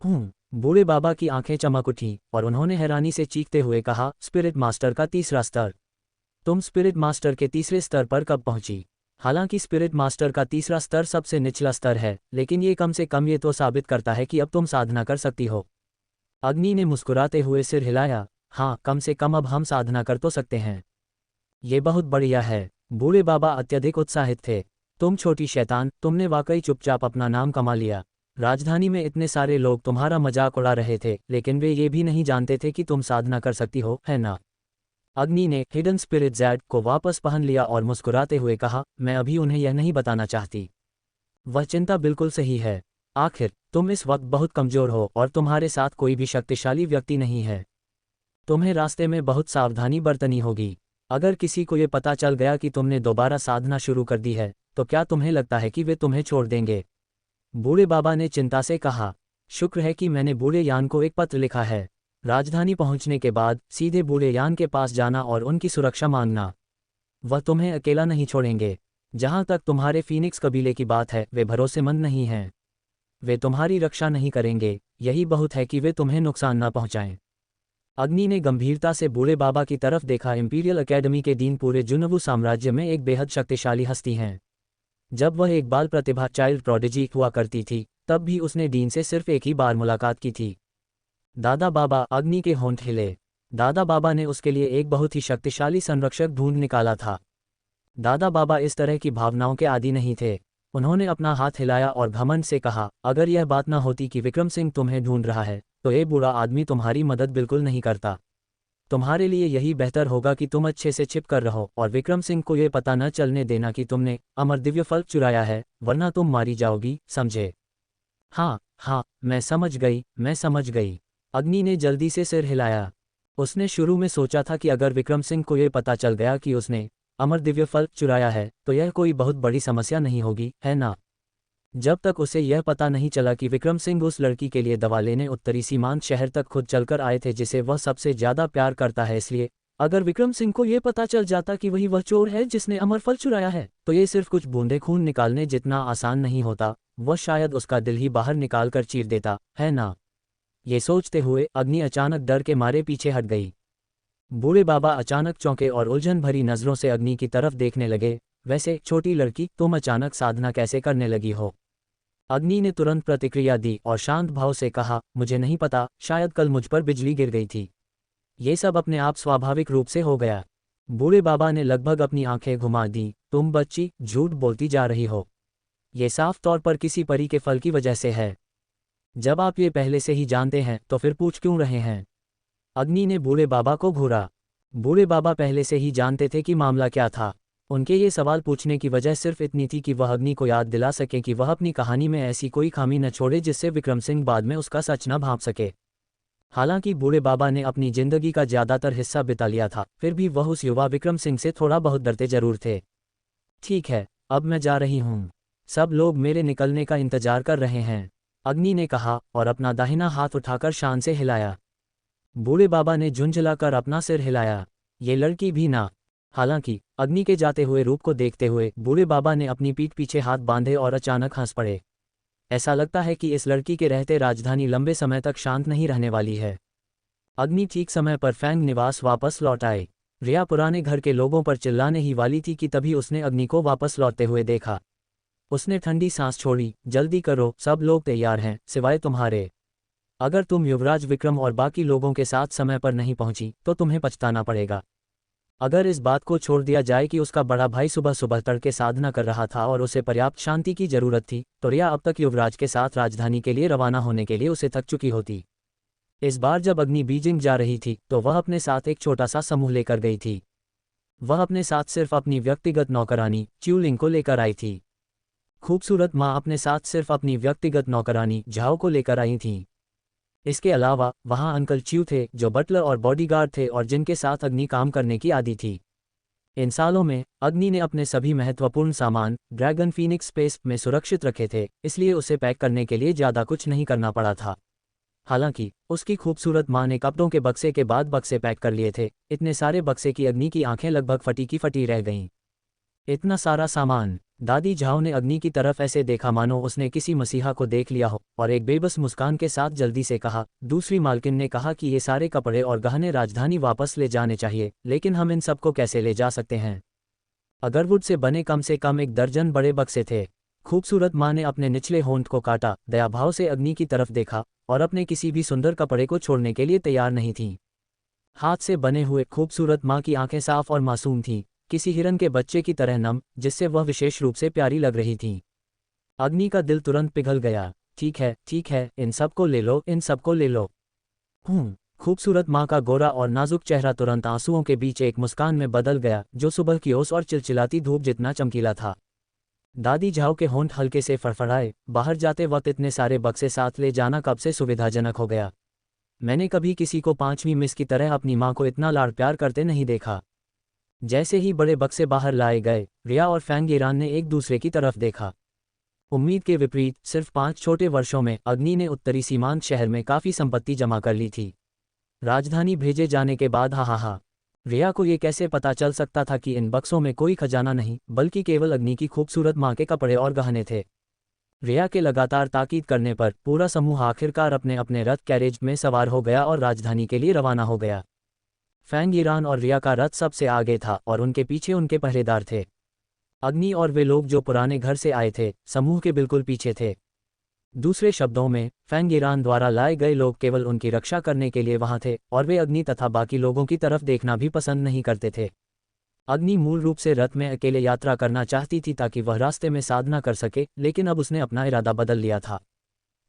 बूढ़े बाबा की आंखें चमक उठीं और उन्होंने हैरानी से चीखते हुए कहा, स्पिरिट मास्टर का तीसरा स्तर। तुम स्पिरिट मास्टर के तीसरे स्तर पर कब पहुंची? हालांकि स्पिरिट मास्टर का तीसरा स्तर सबसे निचला स्तर है, लेकिन ये कम से कम ये तो साबित करता है कि अब तुम साधना कर सकती हो। अग्नि ने मुस्कुराते हुए सिर हिलाया। हाँ, कम से कम अब हम साधना कर तो सकते हैं। ये बहुत बढ़िया है। बूढ़े बाबा अत्यधिक उत्साहित थे। तुम छोटी शैतान, तुमने वाकई चुपचाप अपना नाम कमा लिया। राजधानी में इतने सारे लोग तुम्हारा मजाक उड़ा रहे थे, लेकिन वे ये भी नहीं जानते थे कि तुम साधना कर सकती हो, है ना? अग्नि ने हिडन स्पिरिट जैड को वापस पहन लिया और मुस्कुराते हुए कहा, मैं अभी उन्हें यह नहीं बताना चाहती। वह चिंता बिल्कुल सही है। आखिर तुम इस वक्त बहुत कमजोर हो और तुम्हारे साथ कोई भी शक्तिशाली व्यक्ति नहीं है। तुम्हें रास्ते में बहुत सावधानी बरतनी होगी। अगर किसी को ये पता चल गया कि तुमने दोबारा साधना शुरू कर दी है, तो क्या तुम्हें लगता है कि वे तुम्हें छोड़ देंगे? बूढ़े बाबा ने चिंता से कहा, शुक्र है कि मैंने बूढ़े यान को एक पत्र लिखा है। राजधानी पहुंचने के बाद सीधे बूढ़े यान के पास जाना और उनकी सुरक्षा मांगना। वह तुम्हें अकेला नहीं छोड़ेंगे। जहां तक तुम्हारे फीनिक्स कबीले की बात है, वे भरोसेमंद नहीं हैं। वे तुम्हारी रक्षा नहीं करेंगे, यही बहुत है कि वे तुम्हें नुकसान न पहुंचाएं। अग्नि ने गंभीरता से बूढ़े बाबा की तरफ देखा। इंपीरियल एकेडमी के डीन पूरे जुनवू साम्राज्य में एक बेहद शक्तिशाली हस्ती हैं। जब वह एक बाल प्रतिभा चाइल्ड प्रोडिजी हुआ करती थी, तब भी उसने डीन से सिर्फ एक ही बार मुलाकात की थी। दादा बाबा, अग्नि के होंठ हिले। दादा बाबा ने उसके लिए एक बहुत ही शक्तिशाली संरक्षक ढूंढ निकाला था। दादा बाबा इस तरह की भावनाओं के आदी नहीं थे। उन्होंने अपना हाथ हिलाया और घमंड से कहा, अगर यह बात न होती कि विक्रम सिंह तुम्हें ढूंढ रहा है, तो ये बूढ़ा आदमी तुम्हारी मदद बिल्कुल नहीं करता। तुम्हारे लिए यही बेहतर होगा कि तुम अच्छे से छिप कर रहो और विक्रम सिंह को यह पता न चलने देना कि तुमने अमर दिव्य फल चुराया है, वरना तुम मारी जाओगी, समझे? हाँ हाँ, मैं समझ गई, मैं समझ गई। अग्नि ने जल्दी से सिर हिलाया। उसने शुरू में सोचा था कि अगर विक्रम सिंह को यह पता चल गया कि उसने अमर दिव्य फल चुराया है, तो यह कोई बहुत बड़ी समस्या नहीं होगी, है ना? जब तक उसे यह पता नहीं चला कि विक्रम सिंह उस लड़की के लिए दवा लेने उत्तरी सीमांत शहर तक खुद चलकर आए थे जिसे वह सबसे ज्यादा प्यार करता है। इसलिए अगर विक्रम सिंह को यह पता चल जाता कि वही वह चोर है जिसने अमर फल चुराया है, तो ये सिर्फ कुछ बूंदे खून निकालने जितना आसान नहीं होता। वह शायद उसका दिल ही बाहर निकाल कर चीर देता, है ना? ये सोचते हुए अग्नि अचानक डर के मारे पीछे हट गई। बूढ़े बाबा अचानक चौंके और उलझन भरी नजरों से अग्नि की तरफ देखने लगे। वैसे छोटी लड़की, तुम अचानक साधना कैसे करने लगी हो? अग्नि ने तुरंत प्रतिक्रिया दी और शांत भाव से कहा, मुझे नहीं पता, शायद कल मुझ पर बिजली गिर गई थी। ये सब अपने आप स्वाभाविक रूप से हो गया। बूढ़े बाबा ने लगभग अपनी आंखें घुमा दी। तुम बच्ची, झूठ बोलती जा रही हो। ये साफ तौर पर किसी परी के फल की वजह से है। जब आप ये पहले से ही जानते हैं, तो फिर पूछ क्यों रहे हैं? अग्नि ने बूढ़े बाबा को घूरा। बूढ़े बाबा पहले से ही जानते थे कि मामला क्या था। उनके ये सवाल पूछने की वजह सिर्फ इतनी थी कि वह अग्नि को याद दिला सके कि वह अपनी कहानी में ऐसी कोई खामी न छोड़े जिससे विक्रम सिंह बाद में उसका सच न भांप सके। हालांकि बूढ़े बाबा ने अपनी जिंदगी का ज्यादातर हिस्सा बिता लिया था, फिर भी वह उस युवा विक्रम सिंह से थोड़ा बहुत डरते जरूर थे। ठीक है, अब मैं जा रही हूँ। सब लोग मेरे निकलने का इंतजार कर रहे हैं, अग्नि ने कहा और अपना दाहिना हाथ उठाकर शान से हिलाया। बूढ़े बाबा ने झुंझलाकर अपना सिर हिलाया। ये लड़की भी ना। हालांकि अग्नि के जाते हुए रूप को देखते हुए बूढ़े बाबा ने अपनी पीठ पीछे हाथ बांधे और अचानक हंस पड़े। ऐसा लगता है कि इस लड़की के रहते राजधानी लंबे समय तक शांत नहीं रहने वाली है। अग्नि ठीक समय पर फैंग निवास वापस लौट आए। रिया पुराने घर के लोगों पर चिल्लाने ही वाली थी कि तभी उसने अग्नि को वापस लौटते हुए देखा। उसने ठंडी सांस छोड़ी। जल्दी करो, सब लोग तैयार हैं, सिवाय तुम्हारे। अगर तुम युवराज विक्रम और बाकी लोगों के साथ समय पर नहीं पहुंची, तो तुम्हें पछताना पड़ेगा। अगर इस बात को छोड़ दिया जाए कि उसका बड़ा भाई सुबह सुबह तड़के साधना कर रहा था और उसे पर्याप्त शांति की जरूरत थी, तो रिया अब तक युवराज के साथ राजधानी के लिए रवाना होने के लिए उसे थक चुकी होती। इस बार जब अग्नि बीजिंग जा रही थी, तो वह अपने साथ एक छोटा सा समूह लेकर गई थी। वह अपने साथ सिर्फ अपनी व्यक्तिगत नौकरानी च्यूलिंग को लेकर आई थी। खूबसूरत माँ अपने साथ सिर्फ अपनी व्यक्तिगत नौकरानी झाओ को लेकर आई थीं। इसके अलावा वहाँ अंकल च्यू थे, जो बटलर और बॉडीगार्ड थे और जिनके साथ अग्नि काम करने की आदी थी। इन सालों में अग्नि ने अपने सभी महत्वपूर्ण सामान ड्रैगन फीनिक्स स्पेस में सुरक्षित रखे थे, इसलिए उसे पैक करने के लिए ज़्यादा कुछ नहीं करना पड़ा था। हालांकि उसकी खूबसूरत माँ ने कपड़ों के बक्से के बाद बक्से पैक कर लिए थे। इतने सारे बक्से की अग्नि की आंखें लगभग फटी की फटी रह गईं। इतना सारा सामान। दादी झाओ ने अग्नि की तरफ ऐसे देखा मानो उसने किसी मसीहा को देख लिया हो, और एक बेबस मुस्कान के साथ जल्दी से कहा। दूसरी मालकिन ने कहा कि ये सारे कपड़े और गहने राजधानी वापस ले जाने चाहिए, लेकिन हम इन सबको कैसे ले जा सकते हैं? अगरवुड से बने कम से कम 1 दर्जन बड़े बक्से थे। खूबसूरत माँ ने अपने निचले होंठ को काटा, दयाभाव से अग्नि की तरफ देखा, और अपने किसी भी सुंदर कपड़े को छोड़ने के लिए तैयार नहीं थी। हाथ से बने हुए खूबसूरत माँ की आंखें साफ और मासूम थीं, किसी हिरन के बच्चे की तरह नम, जिससे वह विशेष रूप से प्यारी लग रही थी। अग्नि का दिल तुरंत पिघल गया। ठीक है, इन सबको ले लो, इन सबको ले लो। खूबसूरत माँ का गोरा और नाजुक चेहरा तुरंत आंसुओं के बीच एक मुस्कान में बदल गया, जो सुबह की ओस और चिलचिलाती धूप जितना चमकीला था। दादी झाओ के होंठ हल्के से फड़फड़ाए। बाहर जाते वक्त इतने सारे बक्से साथ ले जाना कब से सुविधाजनक हो गया। मैंने कभी किसी को 5वीं मिस की तरह अपनी माँ को इतना लाड़ प्यार करते नहीं देखा। जैसे ही बड़े बक्से बाहर लाए गए, रिया और फैंग ईरान ने एक दूसरे की तरफ देखा। उम्मीद के विपरीत सिर्फ 5 छोटे वर्षों में अग्नि ने उत्तरी सीमांत शहर में काफ़ी संपत्ति जमा कर ली थी। राजधानी भेजे जाने के बाद हा। रिया को ये कैसे पता चल सकता था कि इन बक्सों में कोई खजाना नहीं, बल्कि केवल अग्नि की खूबसूरत माँ के कपड़े और गहने थे। रिया के लगातार ताकीद करने पर पूरा समूह आखिरकार अपने अपने रथ कैरेज में सवार हो गया और राजधानी के लिए रवाना हो गया। फैंग ईरान और रिया का रथ सबसे आगे था और उनके पीछे उनके पहरेदार थे। अग्नि और वे लोग जो पुराने घर से आए थे, समूह के बिल्कुल पीछे थे। दूसरे शब्दों में, फैंग ईरान द्वारा लाए गए लोग केवल उनकी रक्षा करने के लिए वहां थे, और वे अग्नि तथा बाकी लोगों की तरफ देखना भी पसंद नहीं करते थे। अग्नि मूल रूप से रथ में अकेले यात्रा करना चाहती थी ताकि वह रास्ते में साधना कर सके, लेकिन अब उसने अपना इरादा बदल लिया था।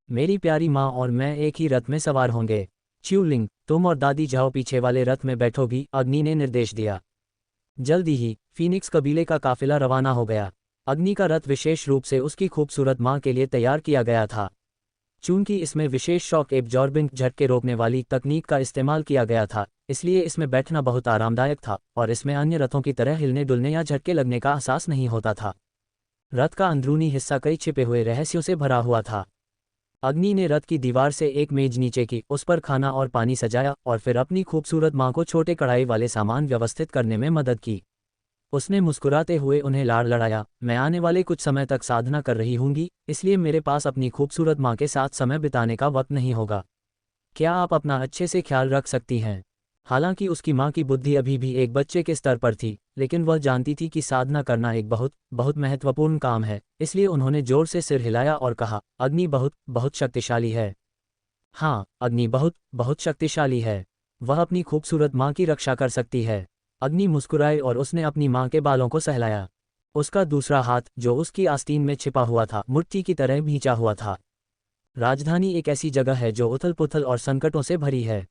मेरी प्यारी माँ और मैं एक ही रथ में सवार होंगे। च्यूलिंग, तुम और दादी झाओ पीछे वाले रथ में बैठोगी, अग्नि ने निर्देश दिया। जल्दी ही फीनिक्स कबीले का काफिला रवाना हो गया। अग्नि का रथ विशेष रूप से उसकी खूबसूरत माँ के लिए तैयार किया गया था। चूंकि इसमें विशेष शॉक एब्जॉर्बिंग झटके रोकने वाली तकनीक का इस्तेमाल किया गया था, इसलिए इसमें बैठना बहुत आरामदायक था और इसमें अन्य रथों की तरह हिलने डुलने या झटके लगने का एहसास नहीं होता था। रथ का अंदरूनी हिस्सा कई छिपे हुए रहस्यों से भरा हुआ था। अग्नि ने रथ की दीवार से एक मेज नीचे की, उस पर खाना और पानी सजाया और फिर अपनी खूबसूरत माँ को छोटे कढ़ाई वाले सामान व्यवस्थित करने में मदद की। उसने मुस्कुराते हुए उन्हें लाड़ लड़ाया। मैं आने वाले कुछ समय तक साधना कर रही हूँगी, इसलिए मेरे पास अपनी खूबसूरत माँ के साथ समय बिताने का वक्त नहीं होगा। क्या आप अपना अच्छे से ख्याल रख सकती हैं? हालांकि उसकी माँ की बुद्धि अभी भी एक बच्चे के स्तर पर थी, लेकिन वह जानती थी कि साधना करना एक बहुत बहुत महत्वपूर्ण काम है, इसलिए उन्होंने जोर से सिर हिलाया और कहा, अग्नि बहुत बहुत शक्तिशाली है। हाँ, अग्नि बहुत बहुत शक्तिशाली है। वह अपनी खूबसूरत माँ की रक्षा कर सकती है। अग्नि मुस्कुराई और उसने अपनी माँ के बालों को सहलाया। उसका दूसरा हाथ, जो उसकी आस्तीन में छिपा हुआ था, मुट्ठी की तरह भींचा हुआ था। राजधानी एक ऐसी जगह है जो उथल पुथल और संकटों से भरी है।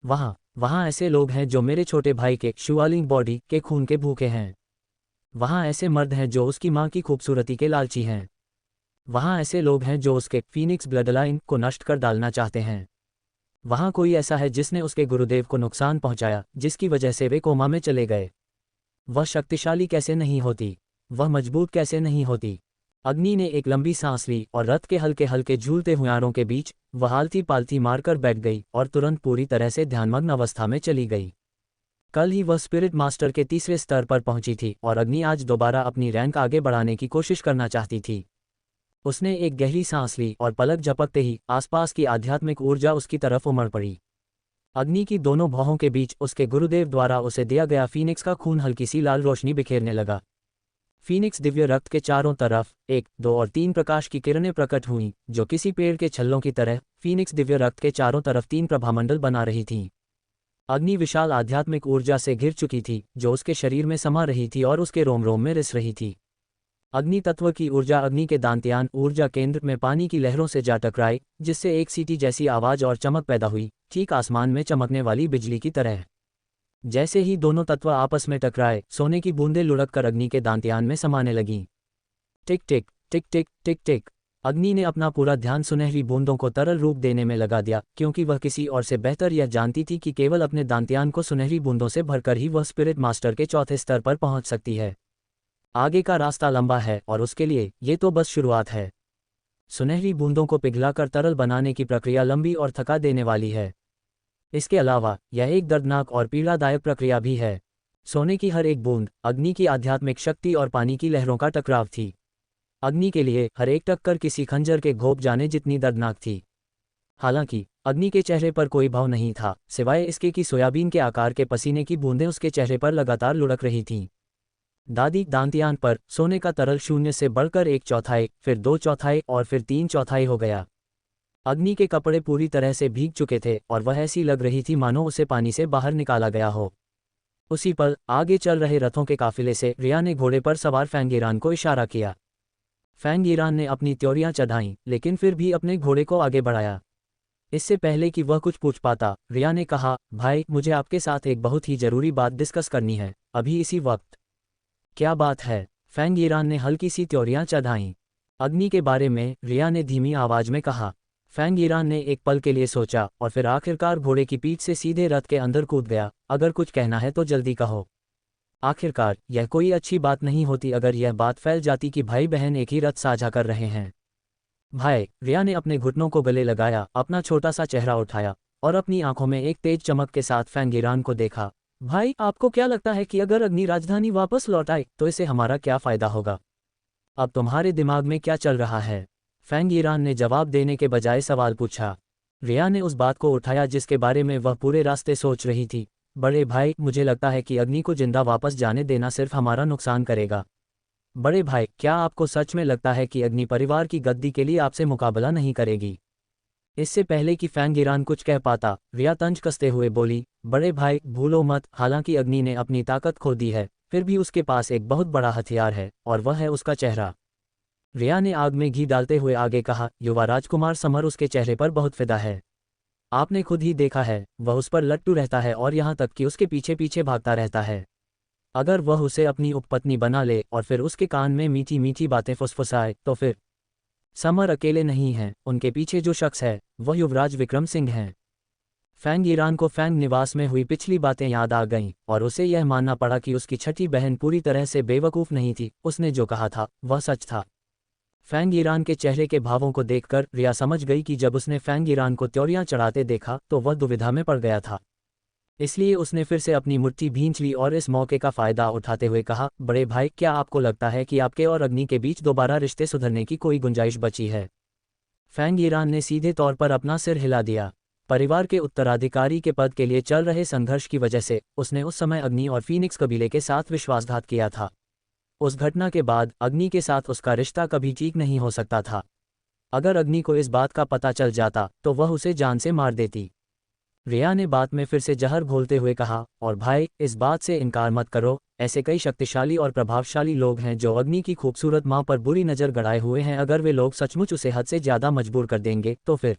वहाँ ऐसे लोग हैं जो मेरे छोटे भाई के शुआलिंग बॉडी के खून के भूखे हैं। वहाँ ऐसे मर्द हैं जो उसकी माँ की खूबसूरती के लालची हैं। वहाँ ऐसे लोग हैं जो उसके फीनिक्स ब्लडलाइन को नष्ट कर डालना चाहते हैं। वहाँ कोई ऐसा है जिसने उसके गुरुदेव को नुकसान पहुंचाया, जिसकी वजह से वे कोमा में चले गए। वह शक्तिशाली कैसे नहीं होती? वह मजबूत कैसे नहीं होती? अग्नि ने एक लंबी सांस ली और रथ के हल्के हल्के झूलते हुआरों के बीच वह आलती पालती मारकर बैठ गई और तुरंत पूरी तरह से ध्यानमग्न अवस्था में चली गई। कल ही वह स्पिरिट मास्टर के तीसरे स्तर पर पहुंची थी और अग्नि आज दोबारा अपनी रैंक आगे बढ़ाने की कोशिश करना चाहती थी। उसने एक गहरी सांस ली और पलक झपकते ही आसपास की आध्यात्मिक ऊर्जा उसकी तरफ उमड़ पड़ी। अग्नि की दोनों भौहों के बीच उसके गुरुदेव द्वारा उसे दिया गया फीनिक्स का खून हल्की सी लाल रोशनी बिखेरने लगा। फीनिक्स दिव्य रक्त के चारों तरफ 1, 2 और 3 प्रकाश की किरणें प्रकट हुईं, जो किसी पेड़ के छल्लों की तरह फीनिक्स दिव्य रक्त के चारों तरफ 3 प्रभामंडल बना रही थीं। अग्नि विशाल आध्यात्मिक ऊर्जा से घिर चुकी थी, जो उसके शरीर में समा रही थी और उसके रोम रोम में रिस रही थी। अग्नि तत्व की ऊर्जा अग्नि के दांत्यान ऊर्जा केंद्र में पानी की लहरों से जा टकराई, जिससे एक सीटी जैसी आवाज और चमक पैदा हुई, ठीक आसमान में चमकने वाली बिजली की तरह। जैसे ही दोनों तत्व आपस में टकराए, सोने की बूंदें लुढ़क कर अग्नि के दांत्यान में समाने लगीं। टिक टिक टिक टिक टिक टिक। अग्नि ने अपना पूरा ध्यान सुनहरी बूंदों को तरल रूप देने में लगा दिया, क्योंकि वह किसी और से बेहतर यह जानती थी कि केवल अपने दांत्यान को सुनहरी बूंदों से भरकर ही वह स्पिरिट मास्टर के चौथे स्तर पर पहुंच सकती है। आगे का रास्ता लंबा है और उसके लिए ये तो बस शुरुआत है। सुनहरी बूंदों को पिघलाकर तरल बनाने की प्रक्रिया लंबी और थका देने वाली है। इसके अलावा यह एक दर्दनाक और पीड़ादायक प्रक्रिया भी है। सोने की हर एक बूंद अग्नि की आध्यात्मिक शक्ति और पानी की लहरों का टकराव थी। अग्नि के लिए हर एक टक्कर किसी खंजर के घोंप जाने जितनी दर्दनाक थी। हालांकि अग्नि के चेहरे पर कोई भाव नहीं था, सिवाय इसके कि सोयाबीन के आकार के पसीने की बूंदें उसके चेहरे पर लगातार लुढ़क रही थीं। दादी दांतियान पर सोने का तरल शून्य से बढ़कर 1/4, फिर 2/4 और फिर 3/4 हो गया। अग्नि के कपड़े पूरी तरह से भीग चुके थे और वह ऐसी लग रही थी मानो उसे पानी से बाहर निकाला गया हो। उसी पल आगे चल रहे रथों के काफिले से रिया ने घोड़े पर सवार फैंगीरान को इशारा किया। फैंगीरान ने अपनी त्योरियां चढ़ाईं, लेकिन फिर भी अपने घोड़े को आगे बढ़ाया। इससे पहले कि वह कुछ पूछ पाता, रिया ने कहा, भाई मुझे आपके साथ एक बहुत ही जरूरी बात डिस्कस करनी है, अभी इसी वक्त। क्या बात है? फैंगीरान ने हल्की सी त्योरियां चढ़ाईं। अग्नि के बारे में, रिया ने धीमी आवाज में कहा। फैंगीरान ने एक पल के लिए सोचा और फिर आखिरकार घोड़े की पीठ से सीधे रथ के अंदर कूद गया। अगर कुछ कहना है तो जल्दी कहो। आखिरकार यह कोई अच्छी बात नहीं होती अगर यह बात फैल जाती कि भाई बहन एक ही रथ साझा कर रहे हैं। भाई, रिया ने अपने घुटनों को गले लगाया, अपना छोटा सा चेहरा उठाया और अपनी आंखों में एक तेज चमक के साथ फैंगीरान को देखा। भाई, आपको क्या लगता है कि अगर अग्नि राजधानी वापस लौट आए तो इसे हमारा क्या फायदा होगा? अब तुम्हारे दिमाग में क्या चल रहा है? फैंगीरान ने जवाब देने के बजाय सवाल पूछा। रिया ने उस बात को उठाया जिसके बारे में वह पूरे रास्ते सोच रही थी। बड़े भाई, मुझे लगता है कि अग्नि को जिंदा वापस जाने देना सिर्फ हमारा नुकसान करेगा। बड़े भाई, क्या आपको सच में लगता है कि अग्नि परिवार की गद्दी के लिए आपसे मुकाबला नहीं करेगी? इससे पहले कि फैंगीरान कुछ कह पाता, रिया तंज कसते हुए बोली, बड़े भाई भूलो मत, हालांकि अग्नि ने अपनी ताकत खो दी है, फिर भी उसके पास एक बहुत बड़ा हथियार है और वह है उसका चेहरा। रिया ने आग में घी डालते हुए आगे कहा, युवा राजकुमार समर उसके चेहरे पर बहुत फिदा है। आपने खुद ही देखा है, वह उस पर लट्टू रहता है और यहाँ तक कि उसके पीछे पीछे भागता रहता है। अगर वह उसे अपनी उपपत्नी बना ले और फिर उसके कान में मीठी मीठी बातें फुसफुसाए तो फिर। समर अकेले नहीं हैं, उनके पीछे जो शख्स है वह युवराज विक्रम सिंह हैं। फैंगीरान को फैंग निवास में हुई पिछली बातें याद आ गईं और उसे यह मानना पड़ा कि उसकी छठी बहन पूरी तरह से बेवकूफ़ नहीं थी, उसने जो कहा था वह सच था। फैंगीरान के चेहरे के भावों को देखकर रिया समझ गई कि जब उसने फैंगीरान को त्योरियां चढ़ाते देखा तो वह दुविधा में पड़ गया था। इसलिए उसने फिर से अपनी मुट्ठी भींच ली और इस मौके का फायदा उठाते हुए कहा, बड़े भाई, क्या आपको लगता है कि आपके और अग्नि के बीच दोबारा रिश्ते सुधरने की कोई गुंजाइश बची है? फैंगीरान ने सीधे तौर पर अपना सिर हिला दिया। परिवार के उत्तराधिकारी के पद के लिए चल रहे संघर्ष की वजह से उसने उस समय अग्नि और फीनिक्स कबीले के साथ विश्वासघात किया था। उस घटना के बाद अग्नि के साथ उसका रिश्ता कभी ठीक नहीं हो सकता था। अगर अग्नि को इस बात का पता चल जाता तो वह उसे जान से मार देती। रिया ने बात में फिर से जहर घोलते हुए कहा, और भाई, इस बात से इनकार मत करो, ऐसे कई शक्तिशाली और प्रभावशाली लोग हैं जो अग्नि की खूबसूरत मां पर बुरी नज़र गड़ाए हुए हैं। अगर वे लोग सचमुच उसे हद से ज़्यादा मजबूर कर देंगे तो फिर।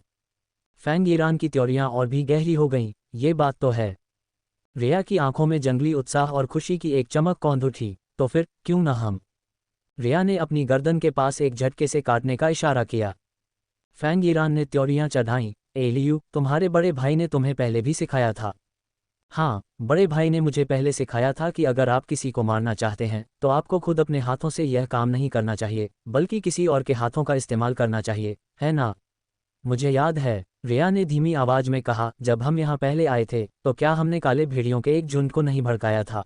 फैंगीरान की त्योरियां और भी गहरी हो गईं, ये बात तो है। रिया की आंखों में जंगली उत्साह और खुशी की एक चमक कौंध उठी। तो फिर क्यों न हम? रिया ने अपनी गर्दन के पास एक झटके से काटने का इशारा किया। फैंगीरान ने त्योरियां चढ़ाईं। एलियू, तुम्हारे बड़े भाई ने तुम्हें पहले भी सिखाया था। हाँ, बड़े भाई ने मुझे पहले सिखाया था कि अगर आप किसी को मारना चाहते हैं तो आपको खुद अपने हाथों से यह काम नहीं करना चाहिए, बल्कि किसी और के हाथों का इस्तेमाल करना चाहिए, है ना? मुझे याद है, रिया ने धीमी आवाज में कहा, जब हम यहाँ पहले आए थे तो क्या हमने काले भेड़ियों के एक झुंड को नहीं भड़काया था?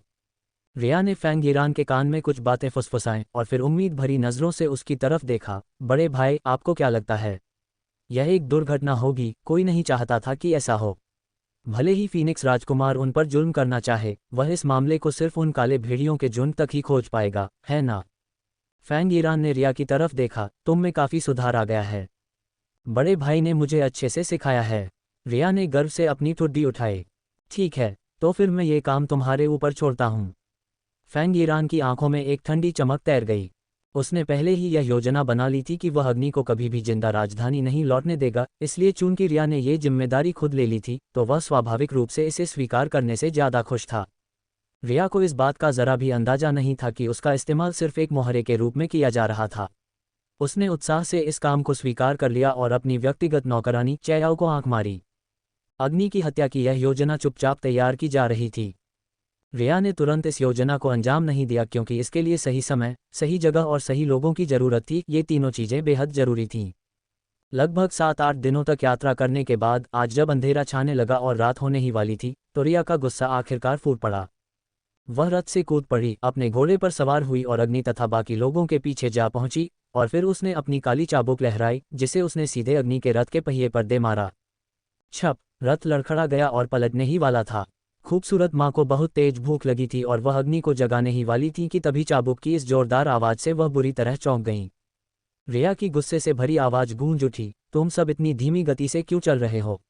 रिया ने फैंगीरान के कान में कुछ बातें फुसफुसाएं और फिर उम्मीद भरी नज़रों से उसकी तरफ देखा। बड़े भाई, आपको क्या लगता है? यह एक दुर्घटना होगी, कोई नहीं चाहता था कि ऐसा हो। भले ही फीनिक्स राजकुमार उन पर जुल्म करना चाहे, वह इस मामले को सिर्फ उन काले भेड़ियों के झुंड तक ही खोज पाएगा, है ना? फैंगीरान ने रिया की तरफ देखा, तुम में काफ़ी सुधार आ गया है। बड़े भाई ने मुझे अच्छे से सिखाया है। रिया ने गर्व से अपनी ठुड्डी उठाई। ठीक है, तो फिर मैं ये काम तुम्हारे ऊपर छोड़ता हूँ। फैंगीरान की आंखों में एक ठंडी चमक तैर गई। उसने पहले ही यह योजना बना ली थी कि वह अग्नि को कभी भी जिंदा राजधानी नहीं लौटने देगा, इसलिए चूंकि रिया ने ये जिम्मेदारी खुद ले ली थी तो वह स्वाभाविक रूप से इसे स्वीकार करने से ज़्यादा खुश था। रिया को इस बात का जरा भी अंदाजा नहीं था कि उसका इस्तेमाल सिर्फ एक मोहरे के रूप में किया जा रहा था। उसने उत्साह से इस काम को स्वीकार कर लिया और अपनी व्यक्तिगत नौकरानी चैयाओ को आंख मारी। अग्नि की हत्या की यह योजना चुपचाप तैयार की जा रही थी। रिया ने तुरंत इस योजना को अंजाम नहीं दिया क्योंकि इसके लिए सही समय, सही जगह और सही लोगों की जरूरत थी। ये तीनों चीजें बेहद जरूरी थीं। लगभग 7-8 दिनों तक यात्रा करने के बाद आज जब अंधेरा छाने लगा और रात होने ही वाली थी तो रिया का गुस्सा आखिरकार फूट पड़ा। वह रथ से कूद पड़ी, अपने घोड़े पर सवार हुई और अग्नि तथा बाकी लोगों के पीछे जा पहुंची, और फिर उसने अपनी काली चाबुक लहराई, जिसे उसने सीधे अग्नि के रथ के पहिए पर दे मारा। छप! रथ लड़खड़ा गया और पलटने ही वाला था। खूबसूरत माँ को बहुत तेज भूख लगी थी और वह अग्नि को जगाने ही वाली थी कि तभी चाबुक की इस जोरदार आवाज़ से वह बुरी तरह चौंक गईं। रिया की गुस्से से भरी आवाज़ गूंज उठी, तुम सब इतनी धीमी गति से क्यों चल रहे हो?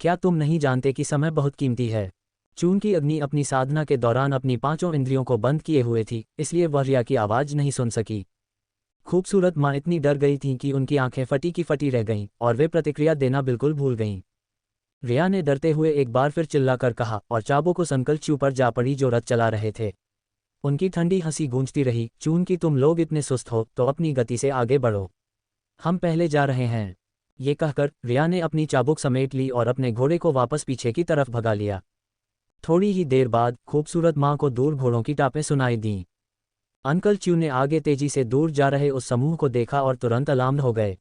क्या तुम नहीं जानते कि समय बहुत कीमती है? चूंकि अग्नि अपनी साधना के दौरान अपनी पांचों इंद्रियों को बंद किए हुए थी, इसलिए वह रिया की आवाज़ नहीं सुन सकी। खूबसूरत माँ इतनी डर गई थीं कि उनकी आंखें फटी की फटी रह गईं और वे प्रतिक्रिया देना बिल्कुल भूल गईं। रिया ने डरते हुए एक बार फिर चिल्लाकर कहा और चाबुक उस अंकल च्यू पर जा पड़ी जो रथ चला रहे थे। उनकी ठंडी हंसी गूंजती रही, चूंकि तुम लोग इतने सुस्त हो तो अपनी गति से आगे बढ़ो, हम पहले जा रहे हैं। ये कहकर रिया ने अपनी चाबुक समेट ली और अपने घोड़े को वापस पीछे की तरफ भगा लिया। थोड़ी ही देर बाद खूबसूरत माँ को दूर घोड़ों की टापें सुनाई दीं। अंकल च्यू ने आगे तेजी से दूर जा रहे उस समूह को देखा और तुरंत अलार्म हो गए।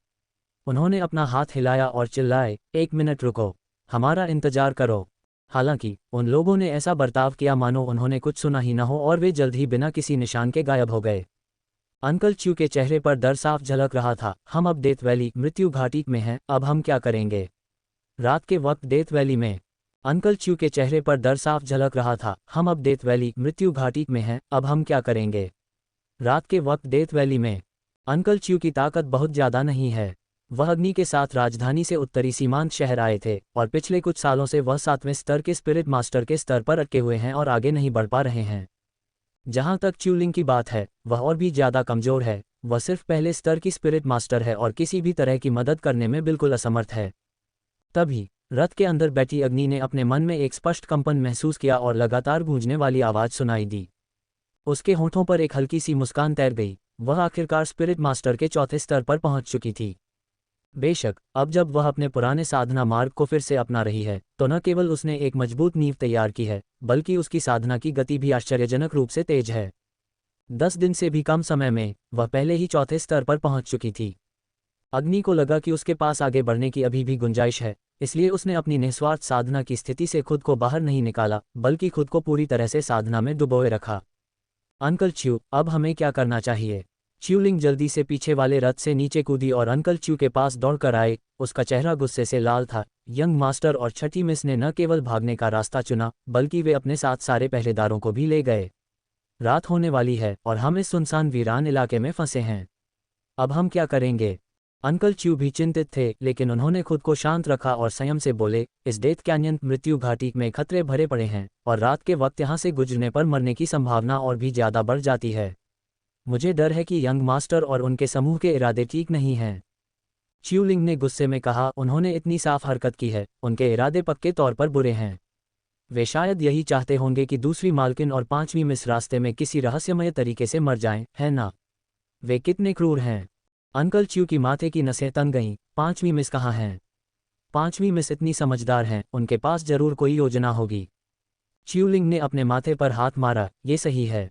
उन्होंने अपना हाथ हिलाया और चिल्लाए, 1 मिनट रुको, हमारा इंतजार करो। हालांकि उन लोगों ने ऐसा बर्ताव किया मानो उन्होंने कुछ सुना ही न हो और वे जल्द ही बिना किसी निशान के गायब हो गए। अंकल च्यू के चेहरे पर डर साफ झलक रहा था। हम अब डेथ वैली मृत्यु घाटी में हैं, अब हम क्या करेंगे? रात के वक्त डेथ वैली में। अंकल च्यू के चेहरे पर डर साफ झलक रहा था। हम अब डेथ वैली मृत्यु घाटी में हैं, अब हम क्या करेंगे? रात के वक्त डेथ वैली में। अंकल च्यू की ताकत बहुत ज़्यादा नहीं है। वह अग्नि के साथ राजधानी से उत्तरी सीमांत शहर आए थे और पिछले कुछ सालों से वह 7वें स्तर के स्पिरिट मास्टर के स्तर पर अटके हुए हैं और आगे नहीं बढ़ पा रहे हैं। जहां तक च्यूलिंग की बात है, वह और भी ज़्यादा कमज़ोर है। वह सिर्फ पहले स्तर की स्पिरिट मास्टर है और किसी भी तरह की मदद करने में बिल्कुल असमर्थ है। तभी रथ के अंदर बैठी अग्नि ने अपने मन में एक स्पष्ट कंपन महसूस किया और लगातार गूंजने वाली आवाज़ सुनाई दी। उसके होठों पर एक हल्की सी मुस्कान तैर गई। वह आखिरकार स्पिरिट मास्टर के चौथे स्तर पर पहुंच चुकी थी। बेशक अब जब वह अपने पुराने साधना मार्ग को फिर से अपना रही है, तो न केवल उसने एक मजबूत नींव तैयार की है, बल्कि उसकी साधना की गति भी आश्चर्यजनक रूप से तेज है। 10 दिन से भी कम समय में वह पहले ही चौथे स्तर पर पहुंच चुकी थी। अग्नि को लगा कि उसके पास आगे बढ़ने की अभी भी गुंजाइश है, इसलिए उसने अपनी निस्वार्थ साधना की स्थिति से खुद को बाहर नहीं निकाला, बल्कि खुद को पूरी तरह से साधना में डुबोए रखा। अंकल च्यू, अब हमें क्या करना चाहिए? च्यूलिंग जल्दी से पीछे वाले रथ से नीचे कूदी और अंकल च्यू के पास दौड़कर आए। उसका चेहरा गुस्से से लाल था। यंग मास्टर और छठी मिस ने न केवल भागने का रास्ता चुना, बल्कि वे अपने साथ सारे पहरेदारों को भी ले गए। रात होने वाली है और हम इस सुनसान वीरान इलाके में फंसे हैं। अब हम क्या करेंगे? अंकल च्यू भी चिंतित थे, लेकिन उन्होंने खुद को शांत रखा और संयम से बोले, इस डेथ कैन्यन मृत्यु घाटी में खतरे भरे पड़े हैं और रात के वक्त यहाँ से गुजरने पर मरने की संभावना और भी ज़्यादा बढ़ जाती है। मुझे डर है कि यंग मास्टर और उनके समूह के इरादे ठीक नहीं हैं। च्यूलिंग ने गुस्से में कहा, उन्होंने इतनी साफ हरकत की है, उनके इरादे पक्के तौर पर बुरे हैं। वे शायद यही चाहते होंगे कि दूसरी मालकिन और 5वीं मिस रास्ते में किसी रहस्यमय तरीके से मर जाएं, है ना? वे कितने क्रूर हैं। अंकल च्यू की माथे की नसें तन गईं। 5वीं मिस कहाँ हैं? 5वीं मिस इतनी समझदार हैं, उनके पास जरूर कोई योजना होगी। च्यूलिंग ने अपने माथे पर हाथ मारा, ये सही है।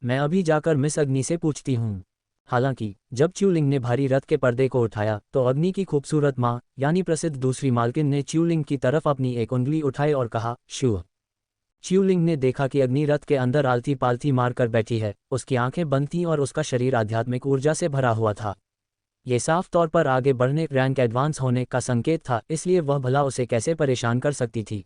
मैं अभी जाकर मिस अग्नि से पूछती हूँ। हालांकि जब च्यूलिंग ने भारी रथ के पर्दे को उठाया तो अग्नि की खूबसूरत माँ यानी प्रसिद्ध दूसरी मालकिन ने च्यूलिंग की तरफ अपनी एक उंगली उठाई और कहा, शुभ। च्यूलिंग ने देखा कि अग्नि रथ के अंदर आलती पालती मारकर बैठी है। उसकी आंखें बंद थीं और उसका शरीर आध्यात्मिक ऊर्जा से भरा हुआ था। ये साफ तौर पर आगे बढ़ने, रैंक एडवांस होने का संकेत था, इसलिए वह भला उसे कैसे परेशान कर सकती थी।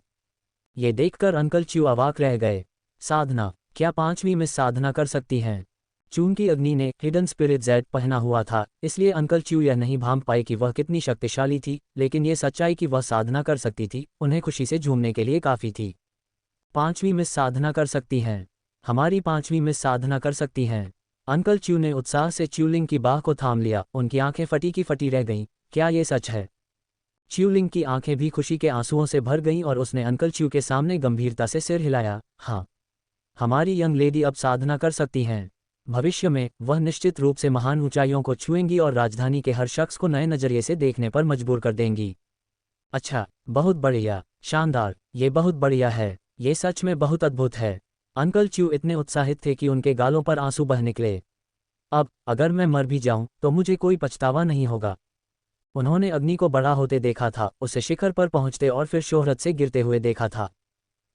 ये देखकर अंकल च्यू अवाक रह गए। साधना? क्या 5वीं मिस साधना कर सकती हैं? चूंकि अग्नि ने हिडन स्पिरिट जेड पहना हुआ था, इसलिए अंकल च्यू यह नहीं भांप पाए कि वह कितनी शक्तिशाली थी, लेकिन ये सच्चाई कि वह साधना कर सकती थी उन्हें खुशी से झूमने के लिए काफ़ी थी। 5वीं मिस साधना कर सकती हैं? हमारी 5वीं मिस साधना कर सकती हैं? अंकल च्यू ने उत्साह से च्यूलिंग की बाह को थाम लिया। उनकी आंखें फटी की फटी रह गईं। क्या ये सच है? च्यूलिंग की आंखें भी खुशी के आंसुओं से भर गईं और उसने अंकल च्यू के सामने गंभीरता से सिर हिलाया। हाँ, हमारी यंग लेडी अब साधना कर सकती हैं। भविष्य में वह निश्चित रूप से महान ऊंचाइयों को छुएंगी और राजधानी के हर शख्स को नए नजरिए से देखने पर मजबूर कर देंगी। अच्छा, बहुत बढ़िया, शानदार, ये बहुत बढ़िया है, ये सच में बहुत अद्भुत है। अंकल च्यू इतने उत्साहित थे कि उनके गालों पर आंसू बह निकले। अब अगर मैं मर भी जाऊं तो मुझे कोई पछतावा नहीं होगा। उन्होंने अग्नि को बड़ा होते देखा था, उसे शिखर पर पहुंचते और फिर शोहरत से गिरते हुए देखा था।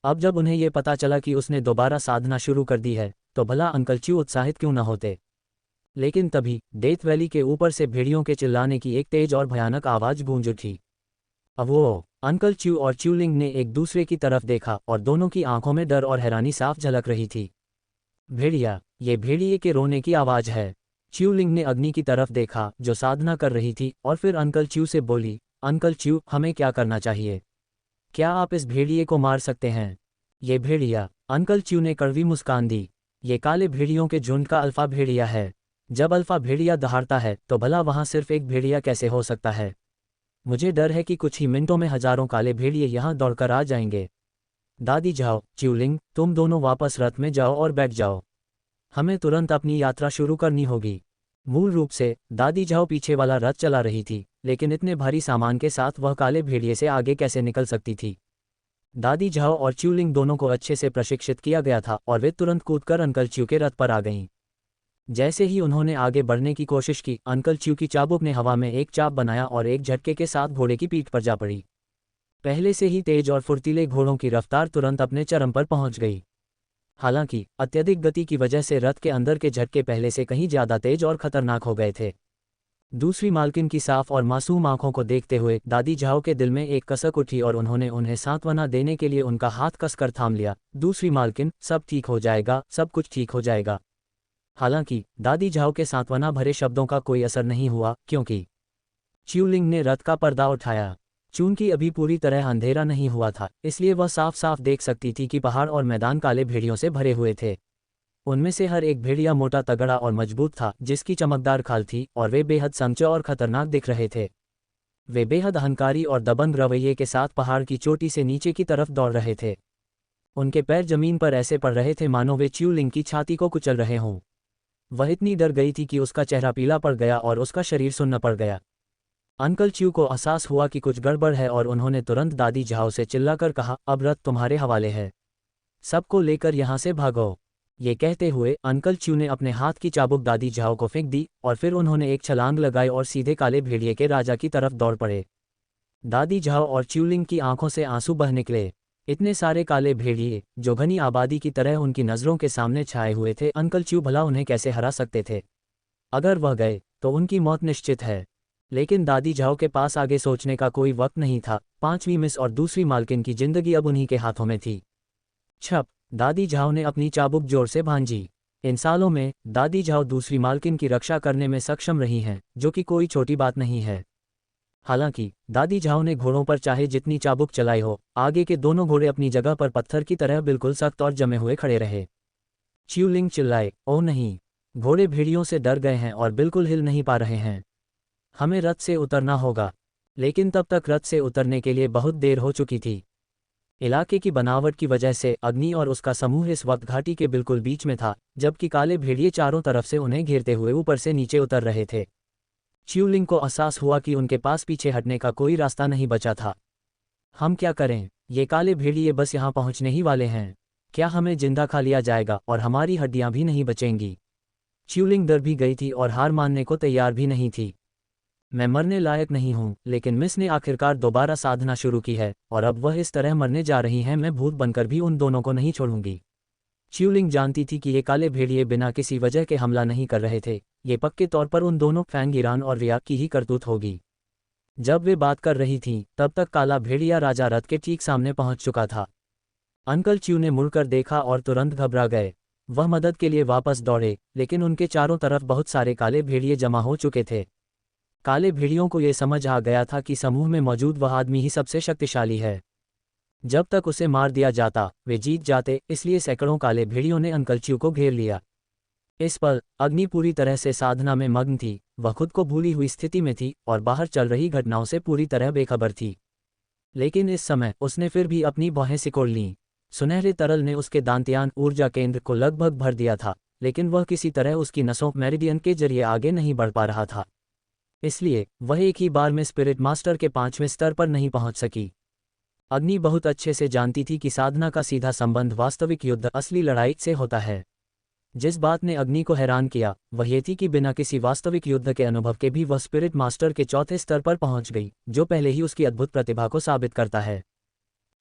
अब जब उन्हें ये पता चला कि उसने दोबारा साधना शुरू कर दी है, तो भला अंकल च्यू उत्साहित क्यों न होते। लेकिन तभी डेथ वैली के ऊपर से भेड़ियों के चिल्लाने की एक तेज और भयानक आवाज गूंज उठी। अब वो अंकल च्यू और च्यूलिंग ने एक दूसरे की तरफ देखा और दोनों की आंखों में डर और हैरानी साफ झलक रही थी। भेड़िया, ये भेड़िए के रोने की आवाज है। च्यूलिंग ने अग्नि की तरफ देखा जो साधना कर रही थी और फिर अंकल च्यू से बोली, अंकल च्यू, हमें क्या करना चाहिए? क्या आप इस भेड़िए को मार सकते हैं? ये भेड़िया, अंकल च्यू ने कड़वी मुस्कान दी। ये काले भेड़ियों के झुंड का अल्फा भेड़िया है। जब अल्फा भेड़िया दहाड़ता है तो भला वहां सिर्फ एक भेड़िया कैसे हो सकता है? मुझे डर है कि कुछ ही मिनटों में हजारों काले भेड़िए यहाँ दौड़कर आ जाएंगे। दादी जाओ, च्यूलिंग, तुम दोनों वापस रथ में जाओ और बैठ जाओ। हमें तुरंत अपनी यात्रा शुरू करनी होगी। मूल रूप से दादी जाओ पीछे वाला रथ चला रही थी, लेकिन इतने भारी सामान के साथ वह काले भेड़िए से आगे कैसे निकल सकती थी? दादी जाओ और च्यूलिंग दोनों को अच्छे से प्रशिक्षित किया गया था और वे तुरंत कूदकर अंकल च्यू के रथ पर आ गईं। जैसे ही उन्होंने आगे बढ़ने की कोशिश की, अंकल च्यू की चाबुक ने हवा में एक चाप बनाया और एक झटके के साथ घोड़े की पीठ पर जा पड़ी। पहले से ही तेज और फुर्तीले घोड़ों की रफ्तार तुरंत अपने चरम पर पहुंच गई। हालांकि अत्यधिक गति की वजह से रथ के अंदर के झटके पहले से कहीं ज्यादा तेज और खतरनाक हो गए थे। दूसरी मालकिन की साफ और मासूम आंखों को देखते हुए दादी झाओ के दिल में एक कसक उठी और उन्होंने उन्हें सांत्वना देने के लिए उनका हाथ कसकर थाम लिया। दूसरी मालकिन, सब ठीक हो जाएगा, सब कुछ ठीक हो जाएगा। हालांकि दादी झाओ के सांत्वना भरे शब्दों का कोई असर नहीं हुआ, क्योंकि च्यूलिंग ने रथ का पर्दा उठाया। चूंकि अभी पूरी तरह अंधेरा नहीं हुआ था, इसलिए वह साफ साफ देख सकती थी कि पहाड़ और मैदान काले भेड़ियों से भरे हुए थे। उनमें से हर एक भेड़िया मोटा, तगड़ा और मजबूत था, जिसकी चमकदार खाल थी, और वे बेहद संचय और खतरनाक दिख रहे थे। वे बेहद अहंकारी और दबंग रवैये के साथ पहाड़ की चोटी से नीचे की तरफ दौड़ रहे थे। उनके पैर जमीन पर ऐसे पड़ रहे थे मानो वे च्यूलिंग की छाती को कुचल रहे हों। वह इतनी डर गई थी कि उसका चेहरा पीला पड़ गया और उसका शरीर सुन्न पड़ गया। अंकल च्यू को एहसास हुआ कि कुछ गड़बड़ है और उन्होंने तुरंत दादी झाओ से चिल्लाकर कहा, अब रथ तुम्हारे हवाले है, सबको लेकर यहाँ से भागो। ये कहते हुए अंकल च्यू ने अपने हाथ की चाबुक दादी झाओ को फेंक दी और फिर उन्होंने एक छलांग लगाई और सीधे काले भेड़िए के राजा की तरफ दौड़ पड़े। दादी झाओ और च्यूलिंग की आंखों से आंसू बह निकले। इतने सारे काले भेड़िए जो घनी आबादी की तरह उनकी नज़रों के सामने छाए हुए थे, अंकल च्यू भला उन्हें कैसे हरा सकते थे? अगर वह गए तो उनकी मौत निश्चित है। लेकिन दादी झाओ के पास आगे सोचने का कोई वक्त नहीं था। पांचवीं मिस और दूसरी मालकिन की जिंदगी अब उन्हीं के हाथों में थी। छप, दादी झाओ ने अपनी चाबुक जोर से भांजी। इन सालों में दादी झाओ दूसरी मालकिन की रक्षा करने में सक्षम रही हैं, जो कि कोई छोटी बात नहीं है। हालांकि दादी झाओ ने घोड़ों पर चाहे जितनी चाबुक चलाई हो, आगे के दोनों घोड़े अपनी जगह पर पत्थर की तरह बिल्कुल सख्त और जमे हुए खड़े रहे। च्यूलिंग चिल्लाए, ओह नहीं, घोड़े भेड़ियों से डर गए हैं और बिल्कुल हिल नहीं पा रहे हैं। हमें रथ से उतरना होगा। लेकिन तब तक रथ से उतरने के लिए बहुत देर हो चुकी थी। इलाके की बनावट की वजह से अग्नि और उसका समूह इस वक्त घाटी के बिल्कुल बीच में था, जबकि काले भेड़िए चारों तरफ से उन्हें घेरते हुए ऊपर से नीचे उतर रहे थे। च्यूलिंग को एहसास हुआ कि उनके पास पीछे हटने का कोई रास्ता नहीं बचा था। हम क्या करें? ये काले भेड़िए बस यहाँ पहुँचने ही वाले हैं। क्या हमें जिंदा खा लिया जाएगा और हमारी हड्डियाँ भी नहीं बचेंगी? च्यूलिंग डर भी गई थी और हार मानने को तैयार भी नहीं थी। मैं मरने लायक नहीं हूँ, लेकिन मिस ने आखिरकार दोबारा साधना शुरू की है और अब वह इस तरह मरने जा रही हैं, मैं भूत बनकर भी उन दोनों को नहीं छोड़ूंगी। च्यूलिंग जानती थी कि ये काले भेड़िए बिना किसी वजह के हमला नहीं कर रहे थे। ये पक्के तौर पर उन दोनों फैंगिरान और रिया की ही करतूत होगी। जब वे बात कर रही थीं, तब तक काला भेड़िया राजा रथ के ठीक सामने पहुंच चुका था। अंकल च्यू ने मुड़कर देखा और तुरंत घबरा गए। वह मदद के लिए वापस दौड़े, लेकिन उनके चारों तरफ बहुत सारे काले भेड़िए जमा हो चुके थे। काले भेड़ियों को यह समझ आ गया था कि समूह में मौजूद वह आदमी ही सबसे शक्तिशाली है। जब तक उसे मार दिया जाता वे जीत जाते, इसलिए सैकड़ों काले भेड़ियों ने अंकल च्यू को घेर लिया। इस पर अग्नि पूरी तरह से साधना में मग्न थी। वह खुद को भूली हुई स्थिति में थी और बाहर चल रही घटनाओं से पूरी तरह बेखबर थी। लेकिन इस समय उसने फिर भी अपनी बाहें सिकोड़ लीं। सुनहरे तरल ने उसके दांतियान ऊर्जा केंद्र को लगभग भर दिया था, लेकिन वह किसी तरह उसकी नसों मेरिडियन के जरिए आगे नहीं बढ़ पा रहा था। इसलिए वह एक ही बार में स्पिरिट मास्टर के 5वें स्तर पर नहीं पहुंच सकी। अग्नि बहुत अच्छे से जानती थी कि साधना का सीधा संबंध वास्तविक युद्ध, असली लड़ाई से होता है। जिस बात ने अग्नि को हैरान किया वह ये थी कि बिना किसी वास्तविक युद्ध के अनुभव के भी वह स्पिरिट मास्टर के 4थे स्तर पर पहुंच गई, जो पहले ही उसकी अद्भुत प्रतिभा को साबित करता है।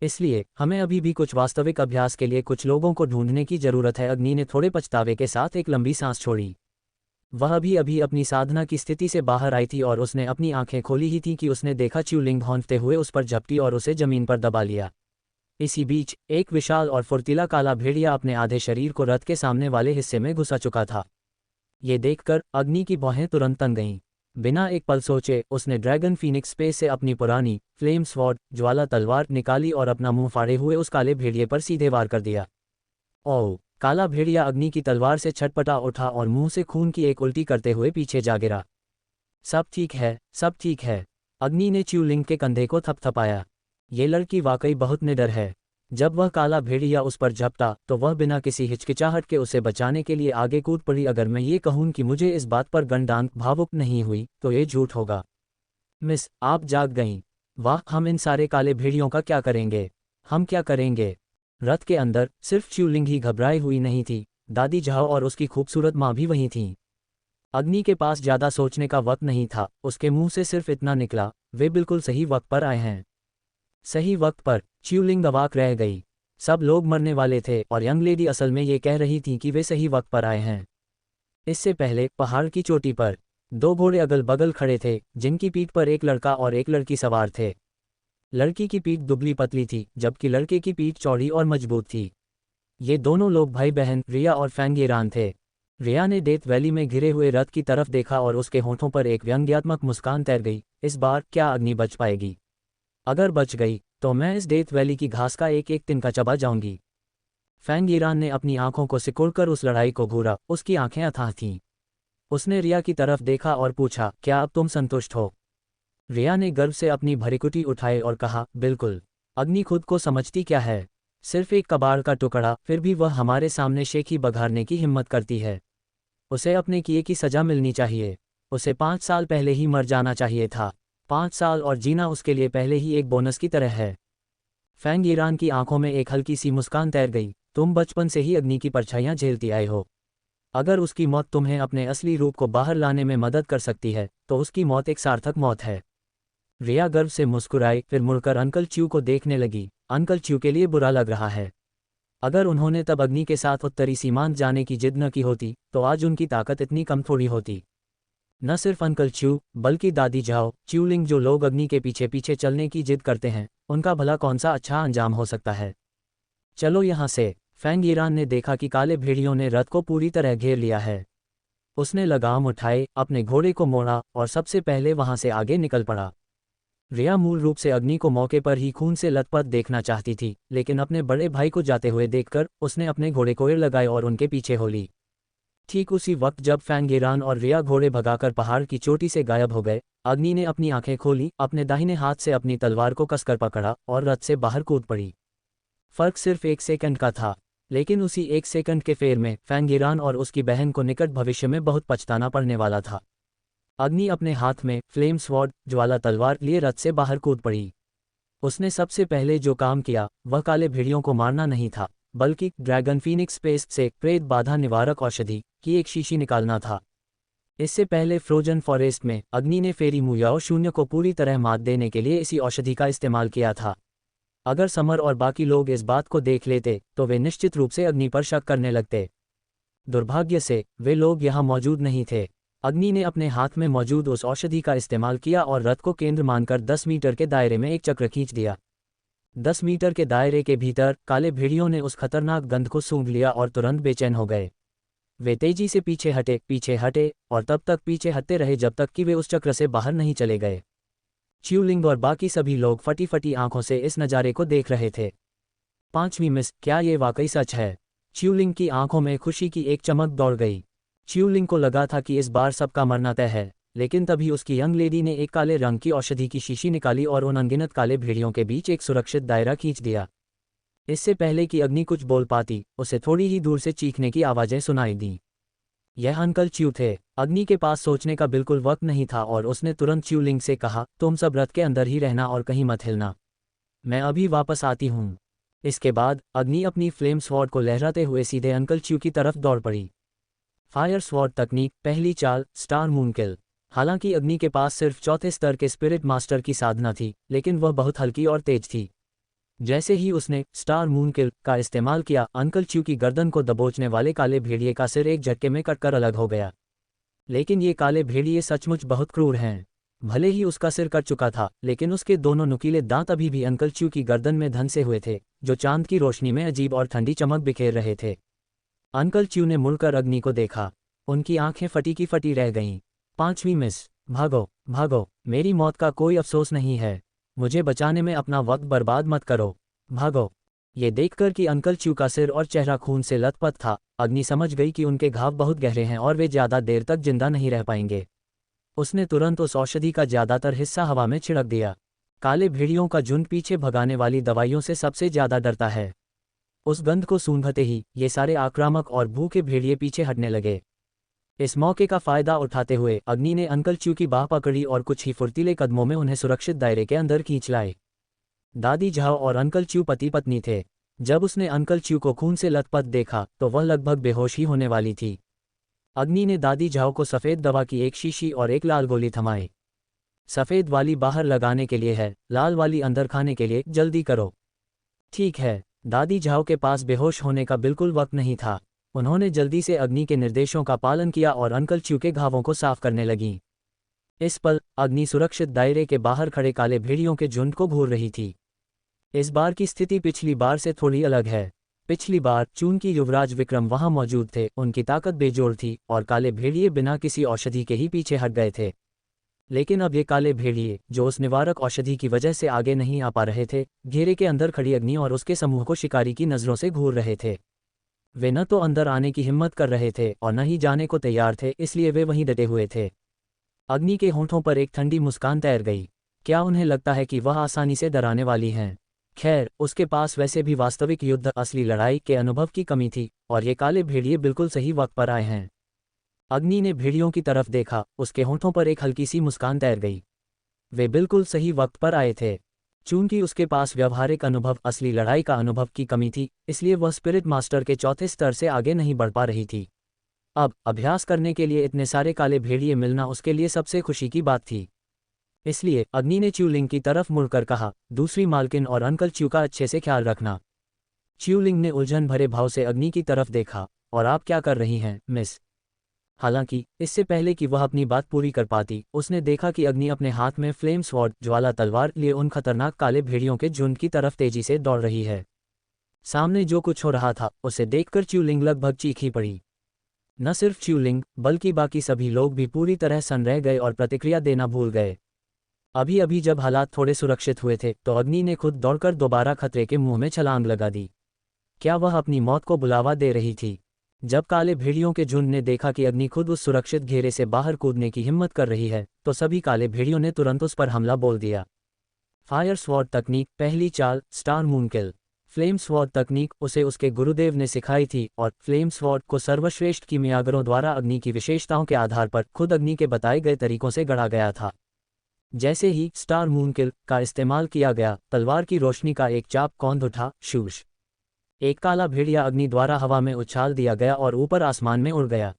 इसलिए हमें अभी भी कुछ वास्तविक अभ्यास के लिए कुछ लोगों को ढूंढने की जरूरत है। अग्नि ने थोड़े पछतावे के साथ एक लंबी सांस छोड़ी। वह अभी अभी अपनी साधना की स्थिति से बाहर आई थी और उसने अपनी आंखें खोली ही थी कि उसने देखा च्यूलिंग भौंकते हुए उस पर झपटी और उसे जमीन पर दबा लिया। इसी बीच एक विशाल और फुर्तीला काला भेड़िया अपने आधे शरीर को रथ के सामने वाले हिस्से में घुसा चुका था। ये देखकर अग्नि की भौहें तुरंत तन गईं। बिना एक पल सोचे उसने ड्रैगन फीनिक्स स्पेस से अपनी पुरानी फ्लेम स्वॉर्ड ज्वाला तलवार निकाली और अपना मुंह फाड़े हुए उस काले भेड़िए पर सीधे वार कर दिया। ओह! काला भेड़िया अग्नि की तलवार से छटपटा उठा और मुंह से खून की एक उल्टी करते हुए पीछे जा गिरा। सब ठीक है, सब ठीक है। अग्नि ने च्यूलिंग के कंधे को थपथपाया। ये लड़की वाकई बहुत निडर है। जब वह काला भेड़िया उस पर झपटा तो वह बिना किसी हिचकिचाहट के उसे बचाने के लिए आगे कूद पड़ी। अगर मैं ये कहूं कि मुझे इस बात पर गंडांक भावुक नहीं हुई तो ये झूठ होगा। मिस, आप जाग गईं। वाह, हम इन सारे काले भेड़ियों का क्या करेंगे? हम क्या करेंगे? रथ के अंदर सिर्फ च्यूलिंग ही घबराई हुई नहीं थी, दादी झाओ और उसकी खूबसूरत माँ भी वहीं थीं। अग्नि के पास ज्यादा सोचने का वक्त नहीं था। उसके मुंह से सिर्फ इतना निकला, वे बिल्कुल सही वक्त पर आए हैं। सही वक्त पर। च्यूलिंग अवाक रह गई। सब लोग मरने वाले थे और यंग लेडी असल में ये कह रही थी कि वे सही वक्त पर आए हैं। इससे पहले पहाड़ की चोटी पर दो घोड़े अगल बगल खड़े थे, जिनकी पीठ पर एक लड़का और एक लड़की सवार थे। लड़की की पीठ दुबली पतली थी, जबकि लड़के की पीठ चौड़ी और मजबूत थी। ये दोनों लोग भाई बहन रिया और फैंगेरान थे। रिया ने डेथ वैली में घिरे हुए रथ की तरफ देखा और उसके होठों पर एक व्यंग्यात्मक मुस्कान तैर गई। इस बार क्या अग्नि बच पाएगी? अगर बच गई तो मैं इस डेथ वैली की घास का एक एक तिनका चबा जाऊंगी। फैंगेरान ने अपनी आंखों को सिकोड़कर उस लड़ाई को घूरा। उसकी आंखें अथाह थीं। उसने रिया की तरफ देखा और पूछा, क्या अब तुम संतुष्ट हो? रिया ने गर्व से अपनी भरिकुटी उठाई और कहा, बिल्कुल। अग्नि खुद को समझती क्या है? सिर्फ एक कबाड़ का टुकड़ा, फिर भी वह हमारे सामने शेखी बघारने की हिम्मत करती है। उसे अपने किए की सजा मिलनी चाहिए। उसे 5 साल पहले ही मर जाना चाहिए था। 5 साल और जीना उसके लिए पहले ही एक बोनस की तरह है। फैंगेरान की आंखों में एक हल्की सी मुस्कान तैर गई। तुम बचपन से ही अग्नि की परछाइयां झेलती आए हो। अगर उसकी मौत तुम्हें अपने असली रूप को बाहर लाने में मदद कर सकती है तो उसकी मौत एक सार्थक मौत है। रिया गर्व से मुस्कुराई, फिर मुड़कर अंकल च्यू को देखने लगी। अंकल च्यू के लिए बुरा लग रहा है। अगर उन्होंने तब अग्नि के साथ उत्तरी सीमांत जाने की जिद न की होती तो आज उनकी ताकत इतनी कम थोड़ी होती। न सिर्फ अंकल च्यू बल्कि दादी झाओ, च्यूलिंग, जो लोग अग्नि के पीछे पीछे चलने की जिद करते हैं, उनका भला कौन सा अच्छा अंजाम हो सकता है? चलो यहाँ से। फैंगेरान ने देखा कि काले भेड़ियों ने रथ को पूरी तरह घेर लिया है। उसने लगाम उठाए, अपने घोड़े को मोड़ा और सबसे पहले वहां से आगे निकल पड़ा। रिया मूल रूप से अग्नि को मौके पर ही खून से लथपथ देखना चाहती थी, लेकिन अपने बड़े भाई को जाते हुए देखकर उसने अपने घोड़े को एड़ लगाए और उनके पीछे हो ली। ठीक उसी वक्त जब फैंगेरान और रिया घोड़े भगाकर पहाड़ की चोटी से गायब हो गए, अग्नि ने अपनी आंखें खोली, अपने दाहिने हाथ से अपनी तलवार को कसकर पकड़ा और रथ से बाहर कूद पड़ी। फर्क सिर्फ 1 सेकंड का था, लेकिन उसी 1 सेकंड के फेर में फैंगेरान और उसकी बहन को निकट भविष्य में बहुत पछताना पड़ने वाला था। अग्नि अपने हाथ में फ्लेम स्वॉर्ड ज्वाला तलवार लिए रथ से बाहर कूद पड़ी। उसने सबसे पहले जो काम किया वह काले भेड़ियों को मारना नहीं था, बल्कि ड्रैगन फीनिक्स पेस्ट से प्रेत बाधा निवारक औषधि की एक शीशी निकालना था। इससे पहले फ्रोजन फॉरेस्ट में अग्नि ने फेरी मुयाओ शून्य को पूरी तरह मात देने के लिए इसी औषधि का इस्तेमाल किया था। अगर समर और बाकी लोग इस बात को देख लेते तो वे निश्चित रूप से अग्नि पर शक करने लगते। दुर्भाग्य से वे लोग यहाँ मौजूद नहीं थे। अग्नि ने अपने हाथ में मौजूद उस औषधि का इस्तेमाल किया और रथ को केंद्र मानकर 10 मीटर के दायरे में एक चक्र खींच दिया। 10 मीटर के दायरे के भीतर काले भेड़ियों ने उस खतरनाक गंध को सूंघ लिया और तुरंत बेचैन हो गए। वे तेजी से पीछे हटे और तब तक पीछे हटते रहे जब तक कि वे उस चक्र से बाहर नहीं चले गए। च्यूलिंग और बाकी सभी लोग फटी फटी आंखों से इस नज़ारे को देख रहे थे। 5वीं मिस, क्या ये वाकई सच है? च्यूलिंग की आंखों में खुशी की एक चमक दौड़ गई। च्यूलिंग को लगा था कि इस बार सबका मरना तय है, लेकिन तभी उसकी यंग लेडी ने एक काले रंग की औषधि की शीशी निकाली और उन अनगिनत काले भेड़ियों के बीच एक सुरक्षित दायरा खींच दिया। इससे पहले कि अग्नि कुछ बोल पाती, उसे थोड़ी ही दूर से चीखने की आवाज़ें सुनाई दीं। यह अंकल च्यू थे। अग्नि के पास सोचने का बिल्कुल वक्त नहीं था और उसने तुरंत च्यूलिंग से कहा, तुम सब रथ के अंदर ही रहना और कहीं मत हिलना। मैं अभी वापस आती हूँ। इसके बाद अग्नि अपनी फ्लेम स्वॉर्ड को लहराते हुए सीधे अंकल च्यू की तरफ दौड़ पड़ी। फायर स्वॉर्ड तकनीक, पहली चाल, स्टार मून किल। हालांकि अग्नि के पास सिर्फ चौथे स्तर के स्पिरिट मास्टर की साधना थी, लेकिन वह बहुत हल्की और तेज थी। जैसे ही उसने स्टार मून किल का इस्तेमाल किया, अंकल च्यू की गर्दन को दबोचने वाले काले भेड़िए का सिर एक झटके में कटकर अलग हो गया। लेकिन ये काले भेड़िए सचमुच बहुत क्रूर हैं। भले ही उसका सिर कट चुका था, लेकिन उसके दोनों नुकीले दांत अभी भी अंकल च्यू की गर्दन में धंसे हुए थे, जो चांद की रोशनी में अजीब और ठंडी चमक बिखेर रहे थे। अंकल च्यू ने मुड़कर अग्नि को देखा। उनकी आंखें फटी की फटी रह गईं। 5वीं मिस, भागो भागो, मेरी मौत का कोई अफसोस नहीं है। मुझे बचाने में अपना वक्त बर्बाद मत करो, भागो। ये देखकर कि अंकल च्यू का सिर और चेहरा खून से लथपथ था, अग्नि समझ गई कि उनके घाव बहुत गहरे हैं और वे ज़्यादा देर तक जिंदा नहीं रह पाएंगे। उसने तुरंत उस औषधि का ज़्यादातर हिस्सा हवा में छिड़क दिया। काले भेड़ियों का झुंड पीछे भगाने वाली दवाइयों से सबसे ज़्यादा डरता है। उस गंध को सूंघते ही ये सारे आक्रामक और भूखे भेड़िए पीछे हटने लगे। इस मौके का फायदा उठाते हुए अग्नि ने अंकल च्यू की बाह पकड़ी और कुछ ही फुर्तीले कदमों में उन्हें सुरक्षित दायरे के अंदर खींच लाए। दादी झाओ और अंकल च्यू पति पत्नी थे। जब उसने अंकल च्यू को खून से लथपथ देखा तो वह लगभग बेहोश ही होने वाली थी। अग्नि ने दादी झाओ को सफ़ेद दवा की एक शीशी और एक लाल गोली थमाई। सफ़ेद वाली बाहर लगाने के लिए है, लाल वाली अंदर खाने के लिए, जल्दी करो। ठीक है। दादी झाओ के पास बेहोश होने का बिल्कुल वक्त नहीं था। उन्होंने जल्दी से अग्नि के निर्देशों का पालन किया और अंकल च्यू के घावों को साफ करने लगीं। इस पल अग्नि सुरक्षित दायरे के बाहर खड़े काले भेड़ियों के झुंड को घूर रही थी। इस बार की स्थिति पिछली बार से थोड़ी अलग है। पिछली बार चून की युवराज विक्रम वहां मौजूद थे, उनकी ताकत बेजोड़ थी और काले भेड़िए बिना किसी औषधि के ही पीछे हट गए थे। लेकिन अब ये काले भेड़िए, जो उस निवारक औषधि की वजह से आगे नहीं आ पा रहे थे, घेरे के अंदर खड़ी अग्नि और उसके समूह को शिकारी की नज़रों से घूर रहे थे। वे न तो अंदर आने की हिम्मत कर रहे थे और न ही जाने को तैयार थे, इसलिए वे वहीं डटे हुए थे। अग्नि के होंठों पर एक ठंडी मुस्कान तैर गई। क्या उन्हें लगता है कि वह आसानी से डराने वाली हैं? खैर, उसके पास वैसे भी वास्तविक युद्ध, असली लड़ाई के अनुभव की कमी थी और ये काले भेड़िए बिल्कुल सही वक्त पर आए हैं। अग्नि ने भेड़ियों की तरफ देखा, उसके होंठों पर एक हल्की सी मुस्कान तैर गई। वे बिल्कुल सही वक्त पर आए थे। चूंकि उसके पास व्यवहारिक अनुभव, असली लड़ाई का अनुभव की कमी थी, इसलिए वह स्पिरिट मास्टर के चौथे स्तर से आगे नहीं बढ़ पा रही थी। अब अभ्यास करने के लिए इतने सारे काले भेड़िए मिलना उसके लिए सबसे खुशी की बात थी। इसलिए अग्नि ने च्यूलिंग की तरफ मुड़कर कहा, दूसरी मालकिन और अंकल च्यू का अच्छे से ख्याल रखना। च्यूलिंग ने उलझन भरे भाव से अग्नि की तरफ देखा, और आप क्या कर रही हैं, मिस? हालांकि इससे पहले कि वह अपनी बात पूरी कर पाती, उसने देखा कि अग्नि अपने हाथ में फ्लेम स्वॉर्ड, ज्वाला तलवार लिए उन खतरनाक काले भेड़ियों के झुंड की तरफ तेजी से दौड़ रही है। सामने जो कुछ हो रहा था उसे देखकर च्यूलिंग लगभग चीख ही पड़ी। न सिर्फ च्यूलिंग, बल्कि बाकी सभी लोग भी पूरी तरह सन्न रह गए और प्रतिक्रिया देना भूल गए। अभी अभी जब हालात थोड़े सुरक्षित हुए थे तो अग्नि ने खुद दौड़कर दोबारा खतरे के मुंह में छलांग लगा दी। क्या वह अपनी मौत को बुलावा दे रही थी? जब काले भेड़ियों के झुंड ने देखा कि अग्नि खुद उस सुरक्षित घेरे से बाहर कूदने की हिम्मत कर रही है, तो सभी काले भेड़ियों ने तुरंत उस पर हमला बोल दिया। फायर स्वॉर्ड तकनीक, पहली चाल, स्टार मून किल। फ्लेम स्वॉर्ड तकनीक उसे उसके गुरुदेव ने सिखाई थी और फ्लेम स्वॉर्ड को सर्वश्रेष्ठ कीमियागरों द्वारा अग्नि की विशेषताओं के आधार पर खुद अग्नि के बताए गए तरीकों से गढ़ा गया था। जैसे ही स्टार मून किल का इस्तेमाल किया गया, तलवार की रोशनी का एक चाप कौंध उठा, शूश। एक काला भेड़िया अग्नि द्वारा हवा में उछाल दिया गया और ऊपर आसमान में उड़ गया।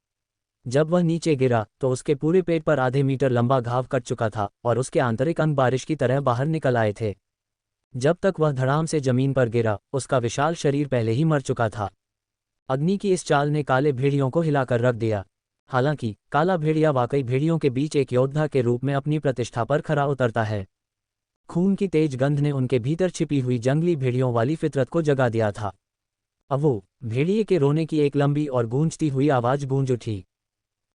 जब वह नीचे गिरा तो उसके पूरे पेट पर आधे मीटर लंबा घाव कट चुका था और उसके आंतरिक अंग बारिश की तरह बाहर निकल आए थे। जब तक वह धड़ाम से जमीन पर गिरा, उसका विशाल शरीर पहले ही मर चुका था। अग्नि की इस चाल ने काले भेड़ियों को हिलाकर रख दिया। हालांकि काला भेड़िया वाकई भेड़ियों के बीच एक योद्धा के रूप में अपनी प्रतिष्ठा पर खरा उतरता है। खून की तेज गंध ने उनके भीतर छिपी हुई जंगली भेड़ियों वाली फितरत को जगा दिया था। अब वो भेड़िए के रोने की एक लंबी और गूंजती हुई आवाज गूंज उठी।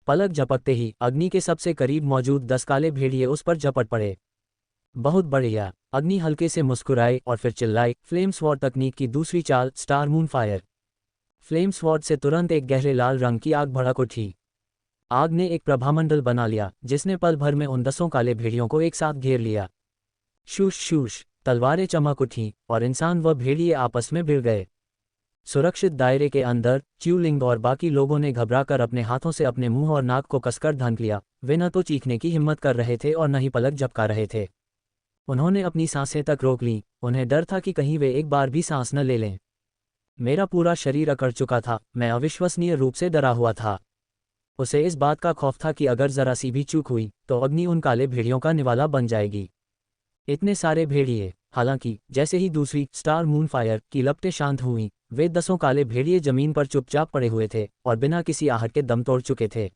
पलक झपकते ही अग्नि के सबसे करीब मौजूद 10 काले भेड़िए उस पर झपट पड़े। बहुत बढ़िया, अग्नि हल्के से मुस्कुराए और फिर चिल्लाई, फ्लेम स्वॉर्ड तकनीक की दूसरी चाल, star moon fire. Flame sword से तुरंत एक गहरे लाल रंग की आग भड़क उठी। आग ने एक प्रभामंडल बना लिया जिसने पल भर में उन 10 काले भेड़ियों को एक साथ घेर लिया। शूश शूश, तलवारें चमक उठीं और इंसान व भेड़िए आपस में भिड़ गए। सुरक्षित दायरे के अंदर च्यूलिंग और बाकी लोगों ने घबराकर अपने हाथों से अपने मुंह और नाक को कसकर ढांक लिया। वे न तो चीखने की हिम्मत कर रहे थे और न ही पलक झपका रहे थे। उन्होंने अपनी सांसें तक रोक लीं। उन्हें डर था कि कहीं वे एक बार भी सांस न ले लें। मेरा पूरा शरीर अकड़ चुका था, मैं अविश्वसनीय रूप से डरा हुआ था। उसे इस बात का खौफ था कि अगर जरा सी भी चूक हुई तो अग्नि उन काले भेड़ियों का निवाला बन जाएगी। इतने सारे भेड़िए, हालांकि जैसे ही दूसरी स्टार मून फायर की लपटें शांत हुईं, वे 10 काले भेड़िए जमीन पर चुपचाप पड़े हुए थे और बिना किसी आहट के दम तोड़ चुके थे।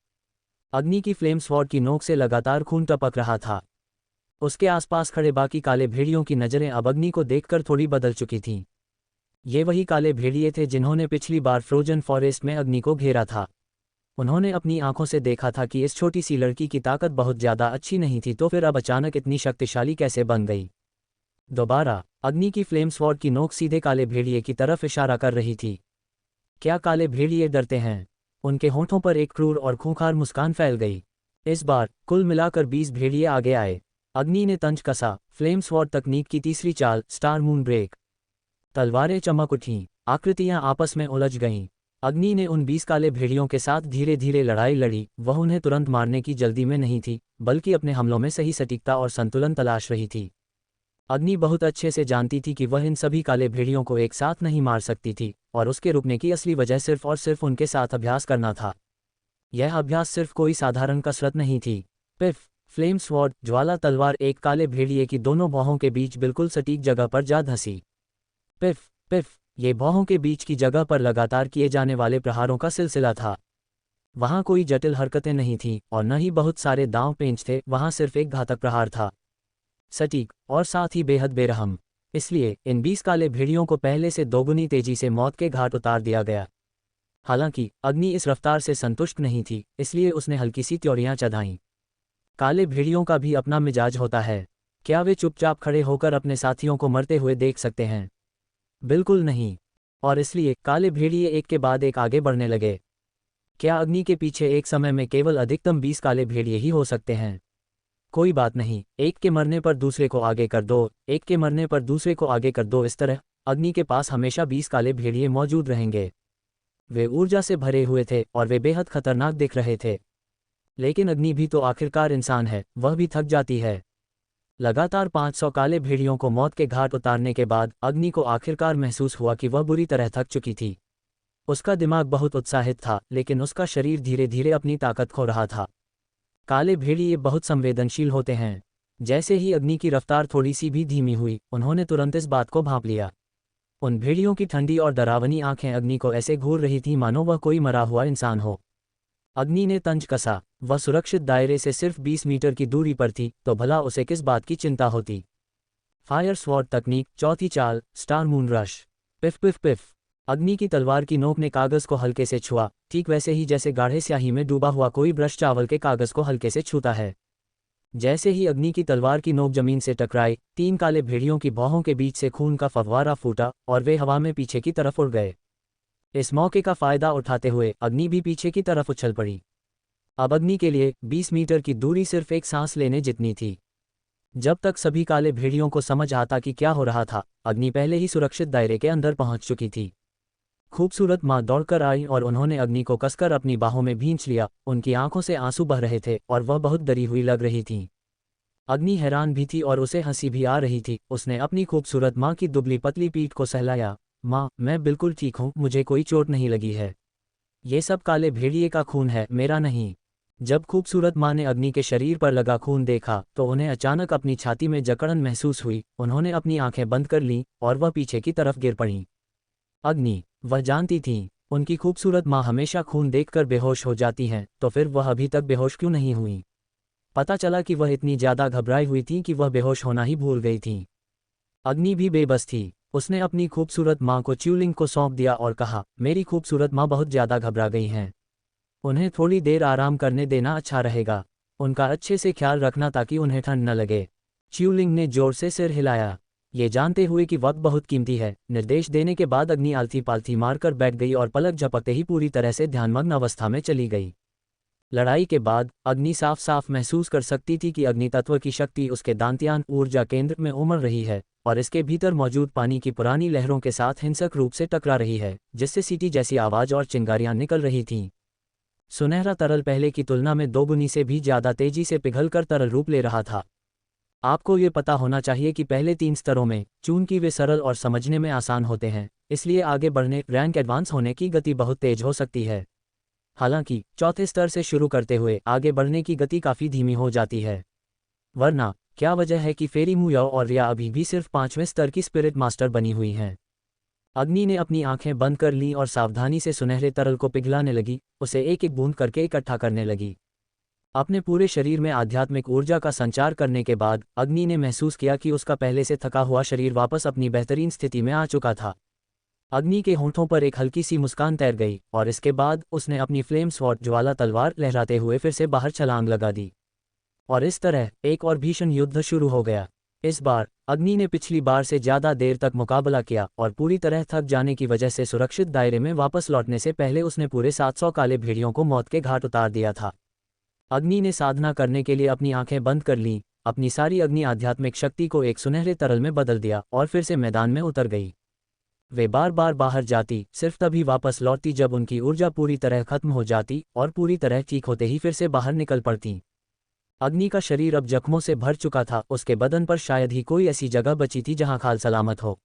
अग्नि की फ्लेम स्वॉर्ड की नोक से लगातार खून टपक रहा था। उसके आसपास खड़े बाकी काले भेड़ियों की नज़रें अब अग्नि को देखकर थोड़ी बदल चुकी थीं। ये वही काले भेड़िए थे जिन्होंने पिछली बार फ्रोजन फॉरेस्ट में अग्नि को घेरा था। उन्होंने अपनी आंखों से देखा था कि इस छोटी सी लड़की की ताकत बहुत ज़्यादा अच्छी नहीं थी, तो फिर अब अचानक इतनी शक्तिशाली कैसे बन गई। दोबारा अग्नि की फ्लेम स्वॉर्ड की नोक सीधे काले भेड़िए की तरफ इशारा कर रही थी। क्या काले भेड़िए डरते हैं? उनके होंठों पर एक क्रूर और खूंखार मुस्कान फैल गई। इस बार कुल मिलाकर 20 भेड़िए आगे आए। अग्नि ने तंज कसा। फ्लेम स्वॉर्ड तकनीक की तीसरी चाल, स्टार मून ब्रेक। तलवारें चमक उठीं, आकृतियां आपस में उलझ गईं। अग्नि ने उन 20 काले भेड़ियों के साथ धीरे धीरे लड़ाई लड़ी। वह उन्हें तुरंत मारने की जल्दी में नहीं थी, बल्कि अपने हमलों में सही सटीकता और संतुलन तलाश रही थी। अग्नि बहुत अच्छे से जानती थी कि वह इन सभी काले भेड़ियों को एक साथ नहीं मार सकती थी, और उसके रुकने की असली वजह सिर्फ और सिर्फ उनके साथ अभ्यास करना था। यह अभ्यास सिर्फ कोई साधारण कसरत नहीं थी। पिफ! फ्लेम स्वॉर्ड ज्वाला तलवार एक काले भेड़िए की दोनों बाहों के बीच बिल्कुल सटीक जगह पर जा धंसी। PIFF PIFF! ये बाहों के बीच की जगह पर लगातार किए जाने वाले प्रहारों का सिलसिला था। वहां कोई जटिल हरकतें नहीं थीं और न ही बहुत सारे दांव पेंच थे, वहां सिर्फ एक घातक प्रहार था, सटीक और साथ ही बेहद बेरहम। इसलिए इन 20 काले भेड़ियों को पहले से दोगुनी तेजी से मौत के घाट उतार दिया गया। हालांकि अग्नि इस रफ्तार से संतुष्ट नहीं थी, इसलिए उसने हल्की सी त्योरियां चढ़ाईं। काले भेड़ियों का भी अपना मिजाज होता है। क्या वे चुपचाप खड़े होकर अपने साथियों को मरते हुए देख सकते हैं? बिल्कुल नहीं। और इसलिए काले भेड़िए एक के बाद एक आगे बढ़ने लगे। क्या अग्नि के पीछे एक समय में केवल अधिकतम 20 काले भेड़िए ही हो सकते हैं? कोई बात नहीं, एक के मरने पर दूसरे को आगे कर दो, एक के मरने पर दूसरे को आगे कर दो। इस तरह अग्नि के पास हमेशा 20 काले भेड़िए मौजूद रहेंगे। वे ऊर्जा से भरे हुए थे और वे बेहद खतरनाक दिख रहे थे। लेकिन अग्नि भी तो आखिरकार इंसान है, वह भी थक जाती है। लगातार 500 काले भेड़ियों को मौत के घाट उतारने के बाद अग्नि को आखिरकार महसूस हुआ कि वह बुरी तरह थक चुकी थी। उसका दिमाग बहुत उत्साहित था, लेकिन उसका शरीर धीरे धीरे अपनी ताकत खो रहा था। काले भेड़िए बहुत संवेदनशील होते हैं। जैसे ही अग्नि की रफ्तार थोड़ी सी भी धीमी हुई, उन्होंने तुरंत इस बात को भांप लिया। उन भेड़ियों की ठंडी और डरावनी आंखें अग्नि को ऐसे घूर रही थीं मानो वह कोई मरा हुआ इंसान हो। अग्नि ने तंज कसा। वह सुरक्षित दायरे से सिर्फ 20 मीटर की दूरी पर थी, तो भला उसे किस बात की चिंता होती। फायर स्वॉर्ड तकनीक चौथी चाल, star moon rush. PIFF PIFF PIFF! अग्नि की तलवार की नोक ने कागज को हल्के से छुआ, ठीक वैसे ही जैसे गाढ़े स्याही में डूबा हुआ कोई ब्रश चावल के कागज को हल्के से छूता है। जैसे ही अग्नि की तलवार की नोक जमीन से टकराई, 3 काले भेड़ियों की बाहों के बीच से खून का फव्वारा फूटा और वे हवा में पीछे की तरफ उड़ गए। इस मौके का फायदा उठाते हुए अग्नि भी पीछे की तरफ उछल पड़ी। अब अग्नि के लिए 20 मीटर की दूरी सिर्फ एक सांस लेने जितनी थी। जब तक सभी काले भेड़ियों को समझ आता कि क्या हो रहा था, अग्नि पहले ही सुरक्षित दायरे के अंदर पहुंच चुकी थी। खूबसूरत माँ दौड़कर आई और उन्होंने अग्नि को कसकर अपनी बाहों में भींच लिया। उनकी आंखों से आंसू बह रहे थे और वह बहुत डरी हुई लग रही थीं। अग्नि हैरान भी थी और उसे हंसी भी आ रही थी। उसने अपनी खूबसूरत माँ की दुबली पतली पीठ को सहलाया। माँ, मैं बिल्कुल ठीक हूँ, मुझे कोई चोट नहीं लगी है। ये सब काले भेड़िए का खून है, मेरा नहीं। जब खूबसूरत माँ ने अग्नि के शरीर पर लगा खून देखा तो उन्हें अचानक अपनी छाती में जकड़न महसूस हुई। उन्होंने अपनी आंखें बंद कर लीं और वह पीछे की तरफ गिर पड़ीं। अग्नि, वह जानती थीं, उनकी खूबसूरत माँ हमेशा खून देखकर बेहोश हो जाती हैं, तो फिर वह अभी तक बेहोश क्यों नहीं हुई? पता चला कि वह इतनी ज़्यादा घबराई हुई थीं कि वह बेहोश होना ही भूल गई थीं। अग्नि भी बेबस थी। उसने अपनी खूबसूरत माँ को च्यूलिंग को सौंप दिया और कहा, मेरी खूबसूरत माँ बहुत ज़्यादा घबरा गई हैं। उन्हें थोड़ी देर आराम करने देना अच्छा रहेगा। उनका अच्छे से ख्याल रखना ताकि उन्हें ठंड न लगे। च्यूलिंग ने जोर से सिर हिलाया, ये जानते हुए कि वक्त बहुत कीमती है। निर्देश देने के बाद अग्नि आलती पालती मारकर बैठ गई और पलक झपकते ही पूरी तरह से ध्यानमग्न अवस्था में चली गई। लड़ाई के बाद अग्नि साफ साफ महसूस कर सकती थी कि अग्नि तत्व की शक्ति उसके दांत्यान ऊर्जा केंद्र में उमड़ रही है और इसके भीतर मौजूद पानी की पुरानी लहरों के साथ हिंसक रूप से टकरा रही है, जिससे सीटी जैसी आवाज और चिंगारियां निकल रही थीं। सुनहरा तरल पहले की तुलना में दोगुनी से भी ज्यादा तेजी से पिघलकर तरल रूप ले रहा था। आपको ये पता होना चाहिए कि पहले 3 स्तरों में चूंकि वे सरल और समझने में आसान होते हैं, इसलिए आगे बढ़ने रैंक एडवांस होने की गति बहुत तेज हो सकती है। हालांकि चौथे स्तर से शुरू करते हुए आगे बढ़ने की गति काफ़ी धीमी हो जाती है। वरना क्या वजह है कि फेरी मुयाओ और रिया अभी भी सिर्फ 5वें स्तर की स्पिरिट मास्टर बनी हुई हैं? अग्नि ने अपनी आंखें बंद कर लीं और सावधानी से सुनहरे तरल को पिघलाने लगी, उसे एक एक बूंद करके इकट्ठा करने लगी। अपने पूरे शरीर में आध्यात्मिक ऊर्जा का संचार करने के बाद अग्नि ने महसूस किया कि उसका पहले से थका हुआ शरीर वापस अपनी बेहतरीन स्थिति में आ चुका था। अग्नि के होंठों पर एक हल्की सी मुस्कान तैर गई और इसके बाद उसने अपनी फ्लेम स्वॉर्ड ज्वाला तलवार लहराते हुए फिर से बाहर छलांग लगा दी। और इस तरह एक और भीषण युद्ध शुरू हो गया। इस बार अग्नि ने पिछली बार से ज़्यादा देर तक मुकाबला किया और पूरी तरह थक जाने की वजह से सुरक्षित दायरे में वापस लौटने से पहले उसने पूरे 700 काले भेड़ियों को मौत के घाट उतार दिया था। अग्नि ने साधना करने के लिए अपनी आंखें बंद कर लीं, अपनी सारी अग्नि आध्यात्मिक शक्ति को एक सुनहरे तरल में बदल दिया और फिर से मैदान में उतर गई। वे बार बार बाहर जाती, सिर्फ तभी वापस लौटती जब उनकी ऊर्जा पूरी तरह खत्म हो जाती और पूरी तरह ठीक होते ही फिर से बाहर निकल पड़ती। अग्नि का शरीर अब जख्मों से भर चुका था, उसके बदन पर शायद ही कोई ऐसी जगह बची थी जहां खाल सलामत हो।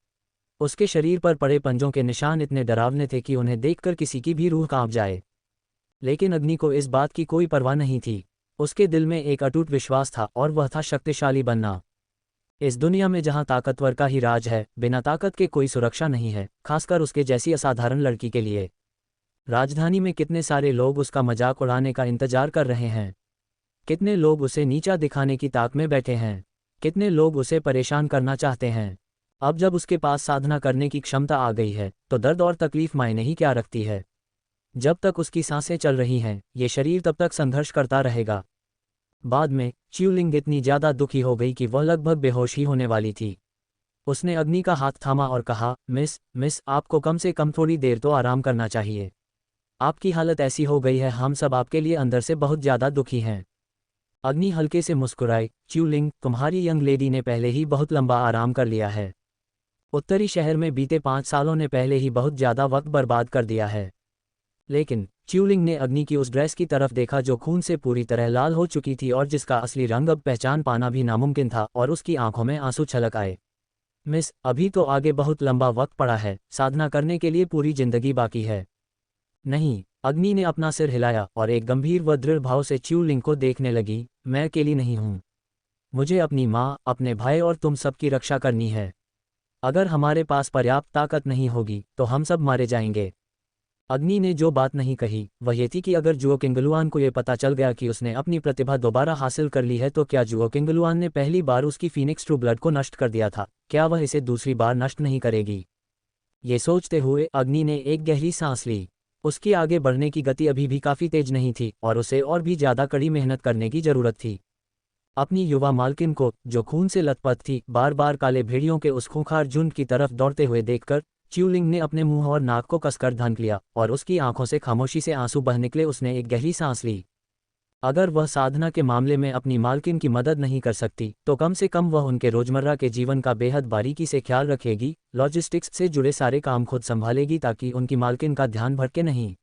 उसके शरीर पर पड़े पंजों के निशान इतने डरावने थे कि उन्हें देखकर किसी की भी रूह कांप जाए। लेकिन अग्नि को इस बात की कोई परवाह नहीं थी। उसके दिल में एक अटूट विश्वास था और वह था शक्तिशाली बनना। इस दुनिया में जहां ताकतवर का ही राज है, बिना ताकत के कोई सुरक्षा नहीं है, खासकर उसके जैसी असाधारण लड़की के लिए। राजधानी में कितने सारे लोग उसका मजाक उड़ाने का इंतजार कर रहे हैं। कितने लोग उसे नीचा दिखाने की ताक में बैठे हैं। कितने लोग उसे परेशान करना चाहते हैं। अब जब उसके पास साधना करने की क्षमता आ गई है तो दर्द और तकलीफ मायने ही क्या रखती है। जब तक उसकी सांसें चल रही हैं, ये शरीर तब तक संघर्ष करता रहेगा। बाद में च्यूलिंग इतनी ज़्यादा दुखी हो गई कि वह लगभग बेहोश ही होने वाली थी। उसने अग्नि का हाथ थामा और कहा, मिस आपको कम से कम थोड़ी देर तो आराम करना चाहिए। आपकी हालत ऐसी हो गई है, हम सब आपके लिए अंदर से बहुत ज़्यादा दुखी हैं। अग्नि हल्के से मुस्कुराई, च्यूलिंग, तुम्हारी यंग लेडी ने पहले ही बहुत लंबा आराम कर लिया है। उत्तरी शहर में बीते 5 सालों ने पहले ही बहुत ज़्यादा वक्त बर्बाद कर दिया है। लेकिन च्यूलिंग ने अग्नि की उस ड्रेस की तरफ देखा जो खून से पूरी तरह लाल हो चुकी थी और जिसका असली रंग अब पहचान पाना भी नामुमकिन था, और उसकी आंखों में आंसू छलक आए। मिस, अभी तो आगे बहुत लंबा वक्त पड़ा है, साधना करने के लिए पूरी जिंदगी बाकी है। नहीं, अग्नि ने अपना सिर हिलाया और एक गंभीर व दृढ़ भाव से च्यूलिंग को देखने लगी। मैं अकेली नहीं हूँ। मुझे अपनी माँ, अपने भाई और तुम सबकी रक्षा करनी है। अगर हमारे पास पर्याप्त ताकत नहीं होगी तो हम सब मारे जाएंगे। अग्नि ने जो बात नहीं कही वह ये थी कि अगर जुओ किंगलुआन को ये पता चल गया कि उसने अपनी प्रतिभा दोबारा हासिल कर ली है तो क्या जुओ किंगलुआन ने पहली बार उसकी फीनिक्स ट्रू ब्लड को नष्ट कर दिया था, क्या वह इसे दूसरी बार नष्ट नहीं करेगी? ये सोचते हुए अग्नि ने एक गहरी सांस ली। उसकी आगे बढ़ने की गति अभी भी काफ़ी तेज नहीं थी और उसे और भी ज़्यादा कड़ी मेहनत करने की ज़रूरत थी। अपनी युवा मालकिन को, जो खून से लथपथ थी, बार बार काले भेड़ियों के उस खूंखार झुंड की तरफ दौड़ते हुए देखकर च्यूलिंग ने अपने मुंह और नाक को कसकर ढक लिया और उसकी आंखों से खामोशी से आंसू बह निकले। उसने एक गहरी सांस ली। अगर वह साधना के मामले में अपनी मालकिन की मदद नहीं कर सकती तो कम से कम वह उनके रोजमर्रा के जीवन का बेहद बारीकी से ख्याल रखेगी, लॉजिस्टिक्स से जुड़े सारे काम खुद संभालेगी ताकि उनकी मालकिन का ध्यान भटके नहीं।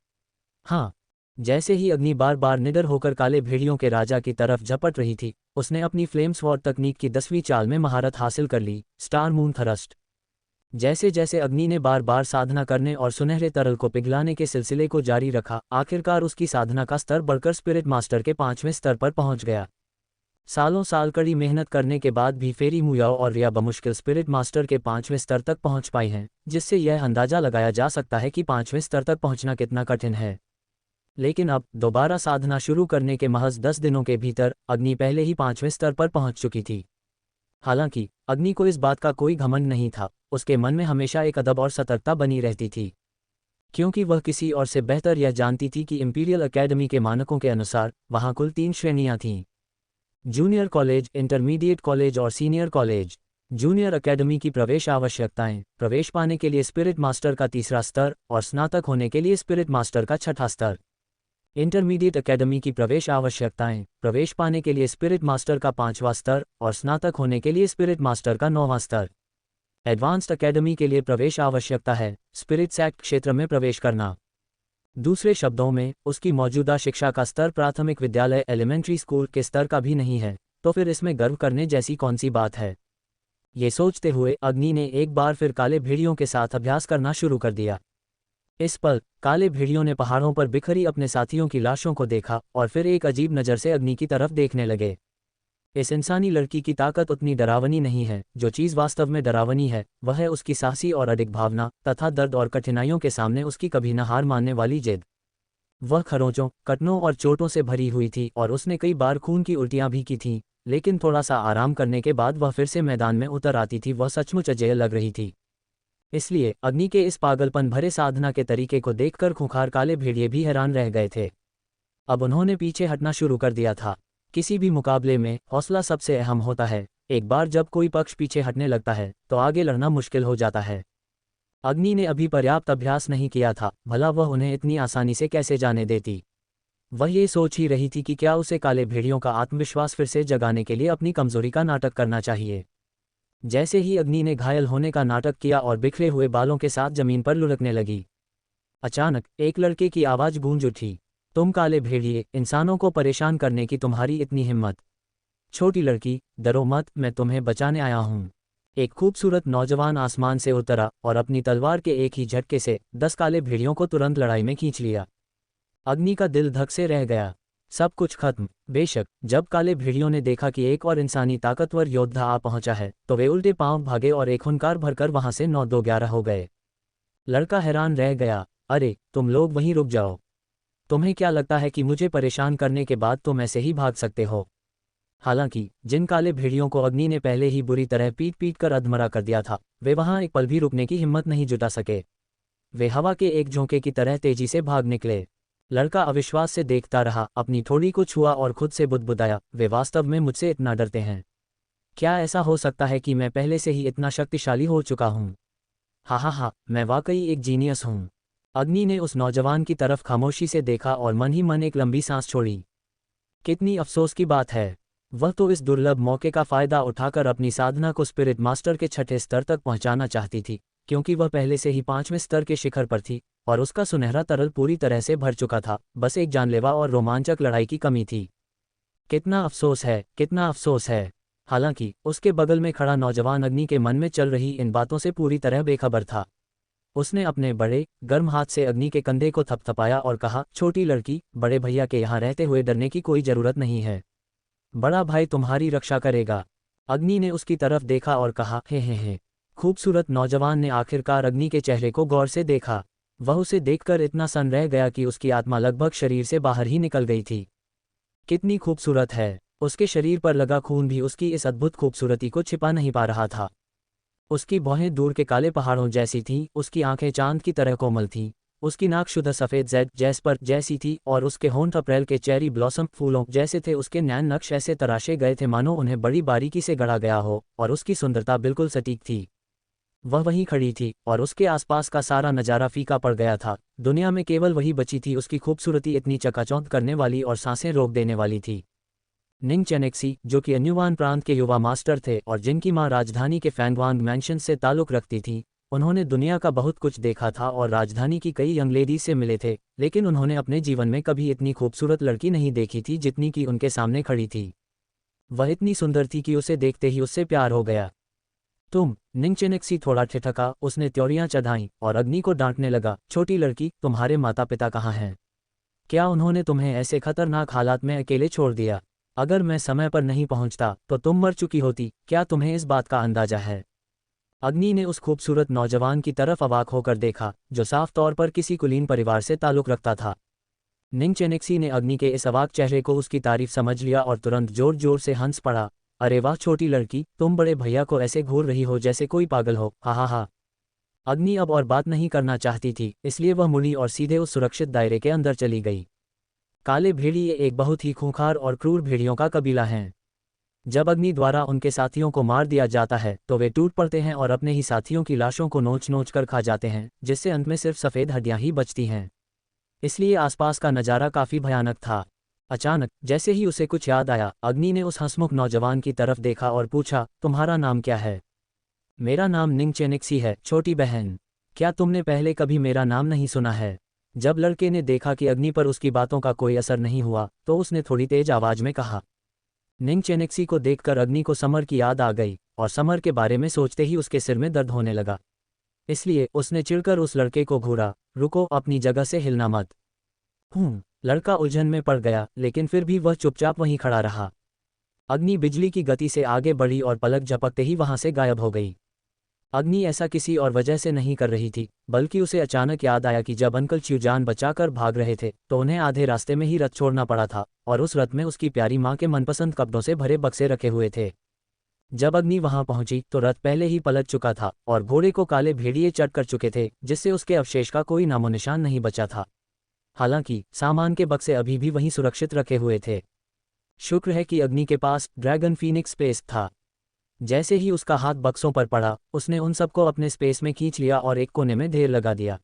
हाँ, जैसे ही अग्नि बार बार निडर होकर काले भेड़ियों के राजा की तरफ झपट रही थी, उसने अपनी फ्लेम स्वॉर्ड तकनीक की 10वीं चाल में महारत हासिल कर ली, स्टार मून थ्रस्ट। जैसे जैसे अग्नि ने बार बार साधना करने और सुनहरे तरल को पिघलाने के सिलसिले को जारी रखा, आखिरकार उसकी साधना का स्तर बढ़कर स्पिरिट मास्टर के 5वें स्तर पर पहुंच गया। सालों साल कड़ी मेहनत करने के बाद भी फेरी मुयाओ और रिया बमुश्किल स्पिरिट मास्टर के 5वें स्तर तक पहुंच पाई हैं, जिससे यह अंदाजा लगाया जा सकता है कि 5वें स्तर तक पहुंचना कितना कठिन है। लेकिन अब दोबारा साधना शुरू करने के महज 10 दिनों के भीतर अग्नि पहले ही 5वें स्तर पर पहुंच चुकी थी। हालांकि अग्नि को इस बात का कोई घमंड नहीं था, उसके मन में हमेशा एक अदब और सतर्कता बनी रहती थी, क्योंकि वह किसी और से बेहतर यह जानती थी कि इंपीरियल एकेडमी के मानकों के अनुसार वहां कुल 3 श्रेणियां थीं: जूनियर कॉलेज, इंटरमीडिएट कॉलेज और सीनियर कॉलेज। जूनियर एकेडमी की प्रवेश आवश्यकताएं: प्रवेश पाने के लिए स्पिरिट मास्टर का 3रा स्तर और स्नातक होने के लिए स्पिरिट मास्टर का 6ठा स्तर। इंटरमीडिएट एकेडमी की प्रवेश आवश्यकताएं: प्रवेश पाने के लिए स्पिरिट मास्टर का 5वां स्तर और स्नातक होने के लिए स्पिरिट मास्टर का 9वां स्तर। एडवांस्ड एकेडमी के लिए प्रवेश आवश्यकता है स्पिरिट सेक्ट क्षेत्र में प्रवेश करना। दूसरे शब्दों में, उसकी मौजूदा शिक्षा का स्तर प्राथमिक विद्यालय एलिमेंट्री स्कूल के स्तर का भी नहीं है, तो फिर इसमें गर्व करने जैसी कौन सी बात है? ये सोचते हुए अग्नि ने एक बार फिर काले भेड़ियों के साथ अभ्यास करना शुरू कर दिया। इस पल काले भेड़ियों ने पहाड़ों पर बिखरी अपने साथियों की लाशों को देखा और फिर एक अजीब नज़र से अग्नि की तरफ देखने लगे। इस इंसानी लड़की की ताकत उतनी डरावनी नहीं है। जो चीज़ वास्तव में डरावनी है वह है उसकी साहसी और अडिग भावना तथा दर्द और कठिनाइयों के सामने उसकी कभी न हार मानने वाली जिद। वह खरोंचों, कटनों और चोटों से भरी हुई थी और उसने कई बार खून की उल्टियां भी की थीं, लेकिन थोड़ा सा आराम करने के बाद वह फिर से मैदान में उतर आती थी। वह सचमुच अजेय लग रही थी। इसलिए अग्नि के इस पागलपन भरे साधना के तरीके को देखकर खूंखार काले भेड़िए भी हैरान रह गए थे। अब उन्होंने पीछे हटना शुरू कर दिया था। किसी भी मुकाबले में हौसला सबसे अहम होता है। एक बार जब कोई पक्ष पीछे हटने लगता है तो आगे लड़ना मुश्किल हो जाता है। अग्नि ने अभी पर्याप्त अभ्यास नहीं किया था, भला वह उन्हें इतनी आसानी से कैसे जाने देती। वह ये सोच ही रही थी कि क्या उसे काले भेड़ियों का आत्मविश्वास फिर से जगाने के लिए अपनी कमजोरी का नाटक करना चाहिए। जैसे ही अग्नि ने घायल होने का नाटक किया और बिखरे हुए बालों के साथ जमीन पर लुढ़कने लगी, अचानक एक लड़के की आवाज़ गूंज उठी, तुम काले भेड़िए, इंसानों को परेशान करने की तुम्हारी इतनी हिम्मत। छोटी लड़की, डरो मत, मैं तुम्हें बचाने आया हूँ। एक खूबसूरत नौजवान आसमान से उतरा और अपनी तलवार के एक ही झटके से 10 काले भेड़ियों को तुरंत लड़ाई में खींच लिया। अग्नि का दिल धक से रह गया। सब कुछ खत्म। बेशक जब काले भेड़ियों ने देखा कि एक और इंसानी ताकतवर योद्धा आ पहुंचा है तो वे उल्टे पांव भागे और एक हुंकार भरकर वहां से 9-2-11 हो गए। लड़का हैरान रह गया, अरे तुम लोग वहीं रुक जाओ। तुम्हें क्या लगता है कि मुझे परेशान करने के बाद तुम ऐसे ही भाग सकते हो। हालांकि जिन काले भेड़ियों को अग्नि ने पहले ही बुरी तरह पीट पीट कर अधमरा कर दिया था, वे वहां एक पल भी रुकने की हिम्मत नहीं जुटा सके। वे हवा के एक झोंके की तरह तेजी से भाग निकले। लड़का अविश्वास से देखता रहा, अपनी ठोड़ी को छुआ और खुद से बुदबुदाया, वे वास्तव में मुझसे इतना डरते हैं। क्या ऐसा हो सकता है कि मैं पहले से ही इतना शक्तिशाली हो चुका हूँ। हा, मैं वाकई एक जीनियस हूँ। अग्नि ने उस नौजवान की तरफ खामोशी से देखा और मन ही मन एक लंबी सांस छोड़ी। कितनी अफसोस की बात है, वह तो इस दुर्लभ मौके का फायदा उठाकर अपनी साधना को स्पिरिट मास्टर के 6ठे स्तर तक पहुंचाना चाहती थी, क्योंकि वह पहले से ही 5वें स्तर के शिखर पर थी और उसका सुनहरा तरल पूरी तरह से भर चुका था। बस एक जानलेवा और रोमांचक लड़ाई की कमी थी। कितना अफसोस है, कितना अफसोस है। हालांकि उसके बगल में खड़ा नौजवान अग्नि के मन में चल रही इन बातों से पूरी तरह बेखबर था। उसने अपने बड़े गर्म हाथ से अग्नि के कंधे को थपथपाया और कहा, छोटी लड़की, बड़े भैया के यहाँ रहते हुए डरने की कोई जरूरत नहीं है। बड़ा भाई तुम्हारी रक्षा करेगा। अग्नि ने उसकी तरफ देखा और कहा, हे। खूबसूरत नौजवान ने आखिरकार अग्नि के चेहरे को गौर से देखा। वह उसे देखकर इतना सन्न रह गया कि उसकी आत्मा लगभग शरीर से बाहर ही निकल गई थी। कितनी खूबसूरत है। उसके शरीर पर लगा खून भी उसकी इस अद्भुत खूबसूरती को छिपा नहीं पा रहा था। उसकी भौहें दूर के काले पहाड़ों जैसी थीं, उसकी आंखें चांद की तरह कोमल थीं, उसकी नाक शुद्ध सफ़ेद जैस्पर जैसी थी और उसके होंठ अप्रैल के चेरी ब्लॉसम फूलों जैसे थे। उसके नैन नक्श ऐसे तराशे गए थे मानो उन्हें बड़ी बारीकी से गढ़ा गया हो, और उसकी सुंदरता बिल्कुल सटीक थी। वह वहीं खड़ी थी और उसके आसपास का सारा नज़ारा फीका पड़ गया था। दुनिया में केवल वही बची थी। उसकी खूबसूरती इतनी चकाचौंध करने वाली और सांसें रोक देने वाली थी। निंग चेनेक्सी, जो कि अन्युवान प्रांत के युवा मास्टर थे और जिनकी मां राजधानी के फैंगवांग मैंशन से ताल्लुक़ रखती थी, उन्होंने दुनिया का बहुत कुछ देखा था और राजधानी की कई यंग लेडीज से मिले थे, लेकिन उन्होंने अपने जीवन में कभी इतनी खूबसूरत लड़की नहीं देखी थी जितनी कि उनके सामने खड़ी थी। वह इतनी सुंदर थी कि उसे देखते ही उससे प्यार हो गया। तुम, निंग चेनेक्सी थोड़ा ठिठका, उसने त्योरियां चढ़ाईं और अग्नि को डांटने लगा, छोटी लड़की, तुम्हारे माता पिता कहाँ हैं? क्या उन्होंने तुम्हें ऐसे खतरनाक हालात में अकेले छोड़ दिया? अगर मैं समय पर नहीं पहुंचता तो तुम मर चुकी होती। क्या तुम्हें इस बात का अंदाजा है? अग्नि ने उस खूबसूरत नौजवान की तरफ अवाक होकर देखा, जो साफ तौर पर किसी कुलीन परिवार से ताल्लुक़ रखता था। निंग चेनेक्सी ने अग्नि के इस अवाक चेहरे को उसकी तारीफ समझ लिया और तुरंत जोर जोर से हंस पड़ा। अरे वाह छोटी लड़की, तुम बड़े भैया को ऐसे घूर रही हो जैसे कोई पागल हो। हा। अग्नि अब और बात नहीं करना चाहती थी, इसलिए वह मुड़ी और सीधे उस सुरक्षित दायरे के अंदर चली गई। काले भेड़िए एक बहुत ही खूंखार और क्रूर भेड़ियों का कबीला हैं। जब अग्नि द्वारा उनके साथियों को मार दिया जाता है तो वे टूट पड़ते हैं और अपने ही साथियों की लाशों को नोच नोच कर खा जाते हैं, जिससे अंत में सिर्फ सफ़ेद हड्डियां ही बचती हैं। इसलिए आसपास का नज़ारा काफ़ी भयानक था। अचानक जैसे ही उसे कुछ याद आया, अग्नि ने उस हंसमुख नौजवान की तरफ देखा और पूछा, तुम्हारा नाम क्या है? मेरा नाम निंग चेनेक्सी है, छोटी बहन। क्या तुमने पहले कभी मेरा नाम नहीं सुना है? जब लड़के ने देखा कि अग्नि पर उसकी बातों का कोई असर नहीं हुआ तो उसने थोड़ी तेज आवाज में कहा। निंग चेनेक्सी को देखकर अग्नि को समर की याद आ गई और समर के बारे में सोचते ही उसके सिर में दर्द होने लगा। इसलिए उसने चिढ़कर उस लड़के को घूरा, रुको, अपनी जगह से हिलना मत। लड़का उलझन में पड़ गया, लेकिन फिर भी वह चुपचाप वहीं खड़ा रहा। अग्नि बिजली की गति से आगे बढ़ी और पलक झपकते ही वहां से गायब हो गई। अग्नि ऐसा किसी और वजह से नहीं कर रही थी, बल्कि उसे अचानक याद आया कि जब अंकल च्यू जान बचाकर भाग रहे थे तो उन्हें आधे रास्ते में ही रथ छोड़ना पड़ा था, और उस रथ में उसकी प्यारी माँ के मनपसंद कपड़ों से भरे बक्से रखे हुए थे। जब अग्नि वहां पहुंची तो रथ पहले ही पलट चुका था और घोड़े को काले भेड़िए चढ़ कर चुके थे, जिससे उसके अवशेष का कोई नामोनिशान नहीं बचा था। हालांकि सामान के बक्से अभी भी वहीं सुरक्षित रखे हुए थे। शुक्र है कि अग्नि के पास ड्रैगन फीनिक्स स्पेस था। जैसे ही उसका हाथ बक्सों पर पड़ा, उसने उन सबको अपने स्पेस में खींच लिया और एक कोने में ढेर लगा दिया।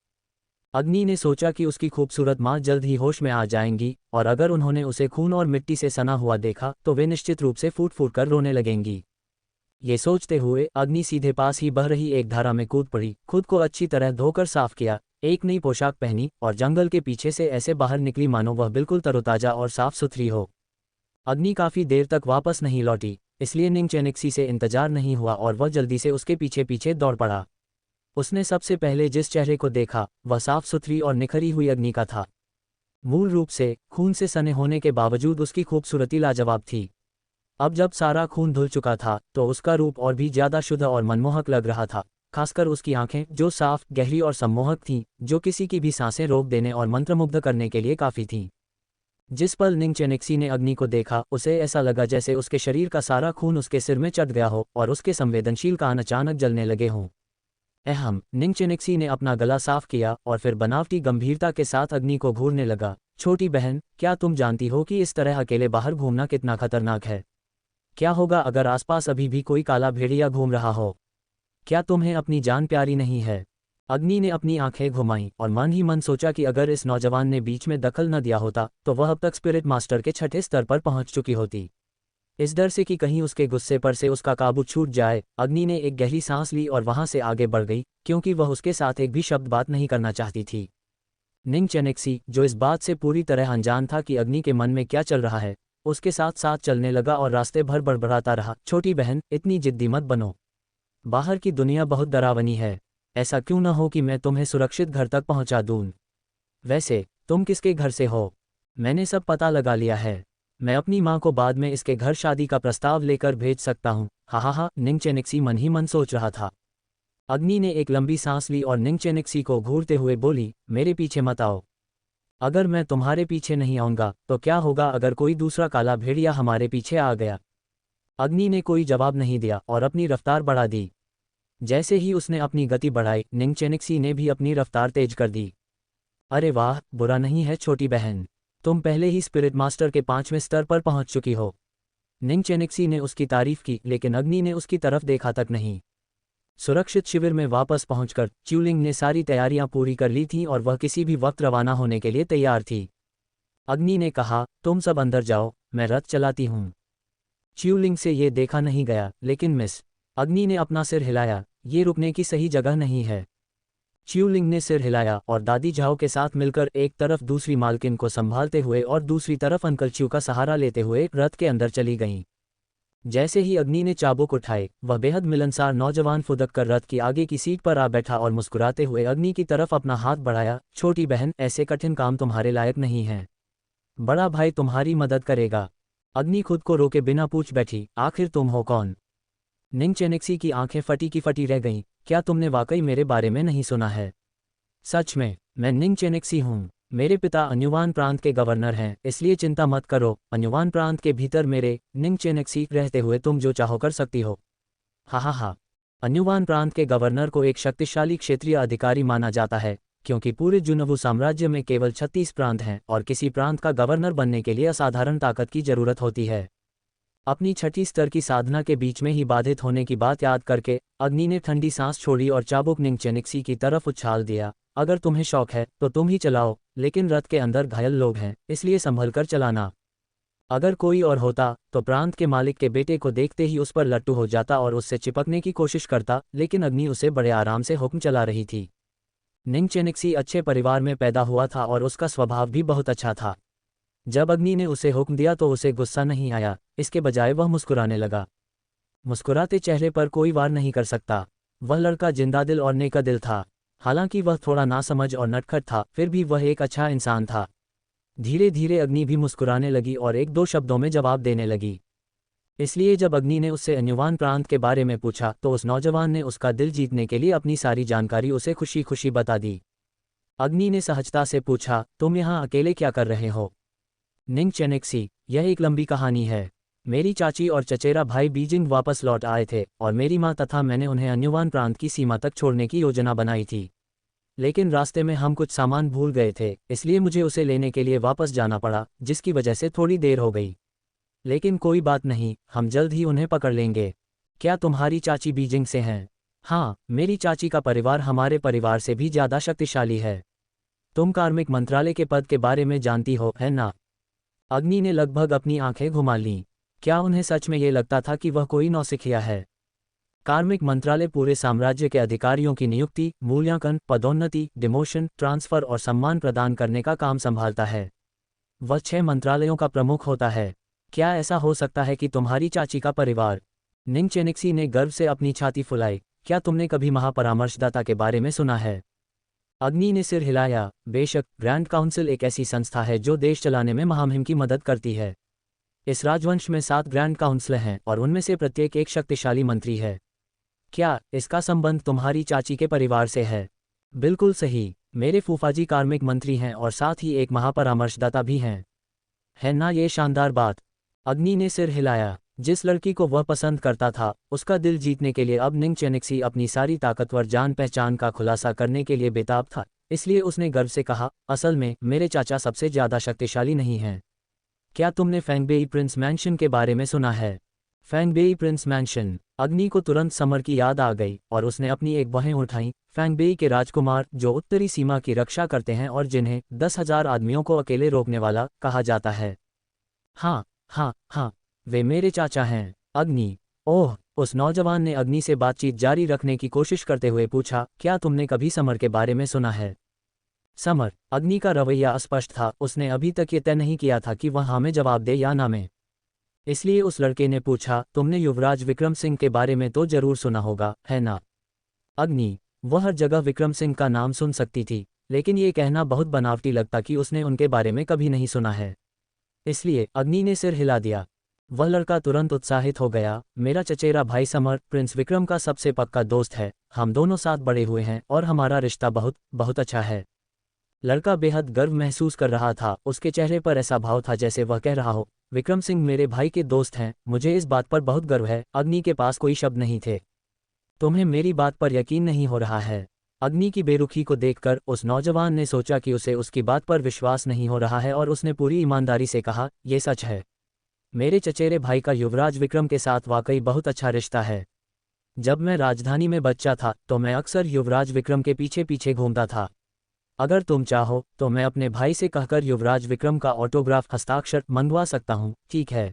अग्नि ने सोचा कि उसकी खूबसूरत माँ जल्द ही होश में आ जाएंगी, और अगर उन्होंने उसे खून और मिट्टी से सना हुआ देखा तो वे निश्चित रूप से फूट फूट कर रोने लगेंगी। ये सोचते हुए अग्नि सीधे पास ही बह रही एक धारा में कूद पड़ी, खुद को अच्छी तरह धोकर साफ किया, एक नई पोशाक पहनी और जंगल के पीछे से ऐसे बाहर निकली मानो वह बिल्कुल तरोताजा और साफ सुथरी हो। अग्नि काफी देर तक वापस नहीं लौटी, इसलिए निंग चेनिक्सी से इंतजार नहीं हुआ और वह जल्दी से उसके पीछे पीछे दौड़ पड़ा। उसने सबसे पहले जिस चेहरे को देखा वह साफ सुथरी और निखरी हुई अग्नि का था। मूल रूप से खून से सने होने के बावजूद उसकी खूबसूरती लाजवाब थी। अब जब सारा खून धुल चुका था तो उसका रूप और भी ज्यादा शुद्ध और मनमोहक लग रहा था, खासकर उसकी आंखें जो साफ, गहरी और सम्मोहक थीं, जो किसी की भी सांसें रोक देने और मंत्रमुग्ध करने के लिए काफी थीं। जिस पल निंग चेनिक्सी ने अग्नि को देखा, उसे ऐसा लगा जैसे उसके शरीर का सारा खून उसके सिर में चढ़ गया हो और उसके संवेदनशील कान अचानक जलने लगे हों। निंग चेनिक्सी ने अपना गला साफ किया और फिर बनावटी गंभीरता के साथ अग्नि को घूरने लगा। छोटी बहन, क्या तुम जानती हो कि इस तरह अकेले बाहर घूमना कितना खतरनाक है? क्या होगा अगर आसपास अभी भी कोई काला भेड़िया घूम रहा हो? क्या तुम्हें अपनी जान प्यारी नहीं है? अग्नि ने अपनी आंखें घुमाईं और मन ही मन सोचा कि अगर इस नौजवान ने बीच में दखल न दिया होता तो वह अब तक स्पिरिट मास्टर के छठे स्तर पर पहुंच चुकी होती। इस डर से कि कहीं उसके गुस्से पर से उसका काबू छूट जाए, अग्नि ने एक गहरी सांस ली और वहां से आगे बढ़ गई, क्योंकि वह उसके साथ एक भी शब्द बात नहीं करना चाहती थी। निंग चेनिक्सी, जो इस बात से पूरी तरह अनजान था कि अग्नि के मन में क्या चल रहा है, उसके साथ साथ चलने लगा और रास्ते भर बड़बड़ाता रहा, छोटी बहन, इतनी जिद्दी मत बनो। बाहर की दुनिया बहुत डरावनी है। ऐसा क्यों न हो कि मैं तुम्हें सुरक्षित घर तक पहुंचा दूं। वैसे तुम किसके घर से हो? मैंने सब पता लगा लिया है। मैं अपनी माँ को बाद में इसके घर शादी का प्रस्ताव लेकर भेज सकता हूँ। हा, निंग चेनिक्सी मन ही मन सोच रहा था। अग्नि ने एक लंबी सांस ली और निंग चेनिक्सी को घूरते हुए बोली, मेरे पीछे मत आओ। अगर मैं तुम्हारे पीछे नहीं आऊंगा तो क्या होगा अगर कोई दूसरा काला भेड़िया हमारे पीछे आ गया? अग्नि ने कोई जवाब नहीं दिया और अपनी रफ्तार बढ़ा दी। जैसे ही उसने अपनी गति बढ़ाई, निंग चेनिक्सी ने भी अपनी रफ्तार तेज कर दी। अरे वाह, बुरा नहीं है छोटी बहन, तुम पहले ही स्पिरिट मास्टर के 5वें स्तर पर पहुंच चुकी हो। निंग चेनिक्सी ने उसकी तारीफ की, लेकिन अग्नि ने उसकी तरफ देखा तक नहीं। सुरक्षित शिविर में वापस पहुंचकर च्यूलिंग ने सारी तैयारियां पूरी कर ली थीं और वह किसी भी वक्त रवाना होने के लिए तैयार थी। अग्नि ने कहा, तुम सब अंदर जाओ, मैं रथ चलाती हूं। च्यूलिंग से ये देखा नहीं गया, लेकिन मिस अग्नि ने अपना सिर हिलाया, ये रुकने की सही जगह नहीं है। च्यूलिंग ने सिर हिलाया और दादी झाओ के साथ मिलकर एक तरफ दूसरी मालकिन को संभालते हुए और दूसरी तरफ अंकल च्यू का सहारा लेते हुए रथ के अंदर चली गईं। जैसे ही अग्नि ने चाबुक उठाए, वह बेहद मिलनसार नौजवान फुदक कर रथ की आगे की सीट पर आ बैठा और मुस्कुराते हुए अग्नि की तरफ अपना हाथ बढ़ाया। छोटी बहन, ऐसे कठिन काम तुम्हारे लायक नहीं है। बड़ा भाई तुम्हारी मदद करेगा। अग्नि खुद को रोके बिना पूछ बैठी, आखिर तुम हो कौन? निंग चेनिक्सी की आंखें फटी की फटी रह गईं। क्या तुमने वाकई मेरे बारे में नहीं सुना है? सच में, मैं निंग चेनिक्सी हूँ। मेरे पिता अन्युवान प्रांत के गवर्नर हैं, इसलिए चिंता मत करो। अन्युवान प्रांत के भीतर मेरे निंग चेनिक्सी रहते हुए तुम जो चाहो कर सकती हो। हा। अन्युवान प्रांत के गवर्नर को एक शक्तिशाली क्षेत्रीय अधिकारी माना जाता है, क्योंकि पूरे जुनवू साम्राज्य में केवल 36 प्रांत हैं और किसी प्रांत का गवर्नर बनने के लिए असाधारण ताकत की जरूरत होती है। अपनी छठी स्तर की साधना के बीच में ही बाधित होने की बात याद करके अग्नि ने ठंडी सांस छोड़ी और चाबुक निंग चेनिक्सी की तरफ उछाल दिया। अगर तुम्हें शौक है तो तुम ही चलाओ, लेकिन रथ के अंदर घायल लोग हैं, इसलिए संभल कर चलाना। अगर कोई और होता तो प्रांत के मालिक के बेटे को देखते ही उस पर लट्टू हो जाता और उससे चिपकने की कोशिश करता, लेकिन अग्नि उसे बड़े आराम से हुक्म चला रही थी। निंग चेनिक्सी अच्छे परिवार में पैदा हुआ था और उसका स्वभाव भी बहुत अच्छा था। जब अग्नि ने उसे हुक्म दिया तो उसे गुस्सा नहीं आया, इसके बजाय वह मुस्कुराने लगा। मुस्कुराते चेहरे पर कोई वार नहीं कर सकता। वह लड़का जिंदा दिल और नेका दिल था। हालांकि वह थोड़ा नासमझ और नटखट था, फिर भी वह एक अच्छा इंसान था। धीरे धीरे अग्नि भी मुस्कुराने लगी और एक दो शब्दों में जवाब देने लगी। इसलिए जब अग्नि ने उससे अन्युवान प्रांत के बारे में पूछा तो उस नौजवान ने उसका दिल जीतने के लिए अपनी सारी जानकारी उसे खुशी खुशी बता दी। अग्नि ने सहजता से पूछा, तुम यहाँ अकेले क्या कर रहे हो? निंग चेनेक्सी, यह एक लंबी कहानी है। मेरी चाची और चचेरा भाई बीजिंग वापस लौट आए थे और मेरी माँ तथा मैंने उन्हें अन्युवान प्रांत की सीमा तक छोड़ने की योजना बनाई थी। लेकिन रास्ते में हम कुछ सामान भूल गए थे, इसलिए मुझे उसे लेने के लिए वापस जाना पड़ा, जिसकी वजह से थोड़ी देर हो गई। लेकिन कोई बात नहीं, हम जल्द ही उन्हें पकड़ लेंगे। क्या तुम्हारी चाची बीजिंग से हैं? हाँ, मेरी चाची का परिवार हमारे परिवार से भी ज़्यादा शक्तिशाली है। तुम कार्मिक मंत्रालय के पद के बारे में जानती हो, है ना? अग्नि ने लगभग अपनी आंखें घुमा लीं। क्या उन्हें सच में ये लगता था कि वह कोई नौसिखिया है? कार्मिक मंत्रालय पूरे साम्राज्य के अधिकारियों की नियुक्ति, मूल्यांकन, पदोन्नति, डिमोशन, ट्रांसफर और सम्मान प्रदान करने का काम संभालता है। वह 6 मंत्रालयों का प्रमुख होता है। क्या ऐसा हो सकता है कि तुम्हारी चाची का परिवार? निंग चेनिक्सी ने गर्व से अपनी छाती फुलाई। क्या तुमने कभी महापरामर्शदाता के बारे में सुना है? अग्नि ने सिर हिलाया। बेशक, ग्रैंड काउंसिल एक ऐसी संस्था है जो देश चलाने में महामहिम की मदद करती है। इस राजवंश में 7 ग्रैंड काउंसिल हैं और उनमें से प्रत्येक एक शक्तिशाली मंत्री है। क्या इसका संबंध तुम्हारी चाची के परिवार से है? बिल्कुल सही, मेरे फूफाजी कार्मिक मंत्री हैं और साथ ही एक महापरामर्शदाता भी हैं। है ना ये शानदार बात? अग्नि ने सिर हिलाया। जिस लड़की को वह पसंद करता था, उसका दिल जीतने के लिए अब निंग चेनिक्सी अपनी सारी ताकतवर जान पहचान का खुलासा करने के लिए बेताब था, इसलिए उसने गर्व से कहा, असल में मेरे चाचा सबसे ज़्यादा शक्तिशाली नहीं हैं। क्या तुमने फैंगबेई प्रिंस मैंशन के बारे में सुना है? फैंगबेई प्रिंस मैंशन। अग्नि को तुरंत समर की याद आ गई और उसने अपनी एक बाहें उठाईं। फैंगबेई के राजकुमार जो उत्तरी सीमा की रक्षा करते हैं और जिन्हें 10,000 आदमियों को अकेले रोकने वाला कहा जाता है। हाँ हाँ हाँ, वे मेरे चाचा हैं। अग्नि। ओह, उस नौजवान ने अग्नि से बातचीत जारी रखने की कोशिश करते हुए पूछा, क्या तुमने कभी समर के बारे में सुना है? समर। अग्नि का रवैया स्पष्ट था, उसने अभी तक ये तय नहीं किया था कि वह हाँ में जवाब दे या ना में। इसलिए उस लड़के ने पूछा, तुमने युवराज विक्रम सिंह के बारे में तो जरूर सुना होगा, है ना? अग्नि। वह हर जगह विक्रम सिंह का नाम सुन सकती थी, लेकिन ये कहना बहुत बनावटी लगता कि उसने उनके बारे में कभी नहीं सुना है। इसलिए अग्नि ने सिर हिला दिया। वह लड़का तुरंत उत्साहित हो गया। मेरा चचेरा भाई समर प्रिंस विक्रम का सबसे पक्का दोस्त है। हम दोनों साथ बड़े हुए हैं और हमारा रिश्ता बहुत बहुत अच्छा है। लड़का बेहद गर्व महसूस कर रहा था। उसके चेहरे पर ऐसा भाव था जैसे वह कह रहा हो, विक्रम सिंह मेरे भाई के दोस्त हैं, मुझे इस बात पर बहुत गर्व है। अग्नि के पास कोई शब्द नहीं थे। तुम्हें मेरी बात पर यकीन नहीं हो रहा है? अग्नि की बेरुखी को देखकर उस नौजवान ने सोचा कि उसे उसकी बात पर विश्वास नहीं हो रहा है और उसने पूरी ईमानदारी से कहा, यह सच है। मेरे चचेरे भाई का युवराज विक्रम के साथ वाकई बहुत अच्छा रिश्ता है। जब मैं राजधानी में बच्चा था तो मैं अक्सर युवराज विक्रम के पीछे पीछे घूमता था। अगर तुम चाहो तो मैं अपने भाई से कहकर युवराज विक्रम का ऑटोग्राफ हस्ताक्षर मंगवा सकता हूँ, ठीक है?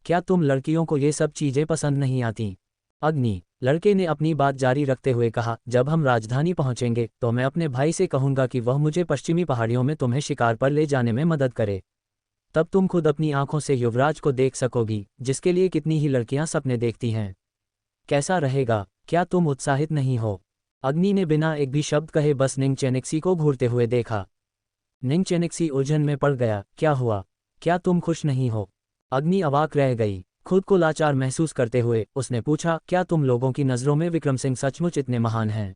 क्या तुम लड़कियों को ये सब चीज़ें पसंद नहीं आती? अग्नि। लड़के ने अपनी बात जारी रखते हुए कहा, जब हम राजधानी पहुंचेंगे तो मैं अपने भाई से कहूंगा कि वह मुझे पश्चिमी पहाड़ियों में तुम्हें शिकार पर ले जाने में मदद करे। तब तुम खुद अपनी आंखों से युवराज को देख सकोगी, जिसके लिए कितनी ही लड़कियां सपने देखती हैं। कैसा रहेगा? क्या तुम उत्साहित नहीं हो? अग्नि ने बिना एक भी शब्द कहे बस निंग चेनिक्सी को घूरते हुए देखा। निंग चेनिक्सी उलझन में पड़ गया। क्या हुआ? क्या तुम खुश नहीं हो? अग्नि अवाक रह गई। खुद को लाचार महसूस करते हुए उसने पूछा, क्या तुम लोगों की नज़रों में विक्रम सिंह सचमुच इतने महान हैं?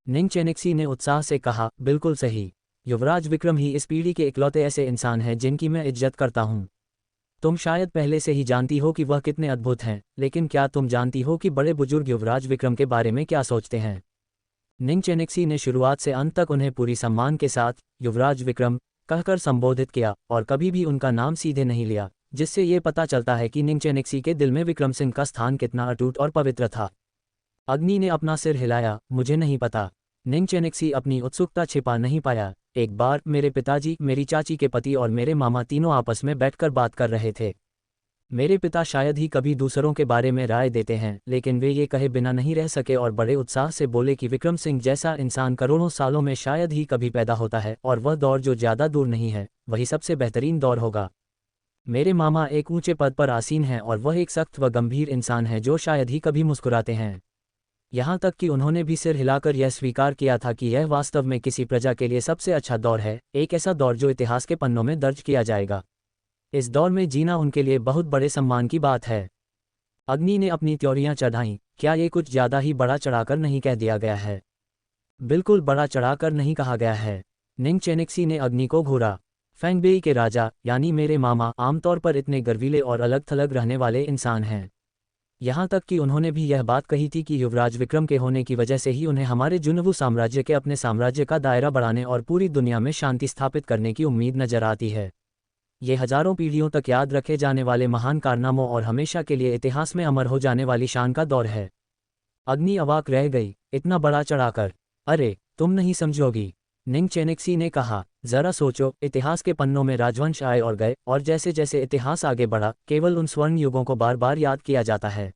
निंग चेनिक्सी ने उत्साह से कहा, बिल्कुल सही। युवराज विक्रम ही इस पीढ़ी के इकलौते ऐसे इंसान हैं जिनकी मैं इज्जत करता हूँ। तुम शायद पहले से ही जानती हो कि वह कितने अद्भुत हैं, लेकिन क्या तुम जानती हो कि बड़े बुजुर्ग युवराज विक्रम के बारे में क्या सोचते हैं? निंग चेनिक्सी ने शुरुआत से अंत तक उन्हें पूरी सम्मान के साथ युवराज विक्रम कहकर संबोधित किया और कभी भी उनका नाम सीधे नहीं लिया, जिससे ये पता चलता है कि निंग चेनिक्सी के दिल में विक्रम सिंह का स्थान कितना अटूट और पवित्र था। अग्नि ने अपना सिर हिलाया, मुझे नहीं पता। निंग चेनिक्सी अपनी उत्सुकता छिपा नहीं पाया। एक बार मेरे पिताजी, मेरी चाची के पति और मेरे मामा तीनों आपस में बैठकर बात कर रहे थे। मेरे पिता शायद ही कभी दूसरों के बारे में राय देते हैं, लेकिन वे ये कहे बिना नहीं रह सके और बड़े उत्साह से बोले कि विक्रम सिंह जैसा इंसान करोड़ों सालों में शायद ही कभी पैदा होता है और वह दौर जो ज़्यादा दूर नहीं है, वही सबसे बेहतरीन दौर होगा। मेरे मामा एक ऊंचे पद पर आसीन हैं और वह एक सख्त व गंभीर इंसान है जो शायद ही कभी मुस्कुराते हैं। यहाँ तक कि उन्होंने भी सिर हिलाकर यह स्वीकार किया था कि यह वास्तव में किसी प्रजा के लिए सबसे अच्छा दौर है, एक ऐसा दौर जो इतिहास के पन्नों में दर्ज किया जाएगा। इस दौर में जीना उनके लिए बहुत बड़े सम्मान की बात है। अग्नि ने अपनी त्योरियां चढ़ाईं, क्या ये कुछ ज़्यादा ही बड़ा चढ़ाकर नहीं कह दिया गया है? बिल्कुल बड़ा चढ़ाकर नहीं कहा गया है। निंग चेनिक्सी ने अग्नि को घूरा। फेंगबेई के राजा यानी मेरे मामा आमतौर पर इतने गर्वीले और अलग थलग रहने वाले इंसान हैं। यहाँ तक कि उन्होंने भी यह बात कही थी कि युवराज विक्रम के होने की वजह से ही उन्हें हमारे जुनवू साम्राज्य के अपने साम्राज्य का दायरा बढ़ाने और पूरी दुनिया में शांति स्थापित करने की उम्मीद नजर आती है। ये हजारों पीढ़ियों तक याद रखे जाने वाले महान कारनामों और हमेशा के लिए इतिहास में अमर हो जाने वाली शान का दौर है। अग्नि अवाक रह गई, इतना बड़ा चढ़ाकर। अरे, तुम नहीं समझोगी, निंग चेनिक्सी ने कहा। जरा सोचो, इतिहास के पन्नों में राजवंश आए और गए, और जैसे जैसे इतिहास आगे बढ़ा केवल उन स्वर्ण युगों को बार बार याद किया जाता है।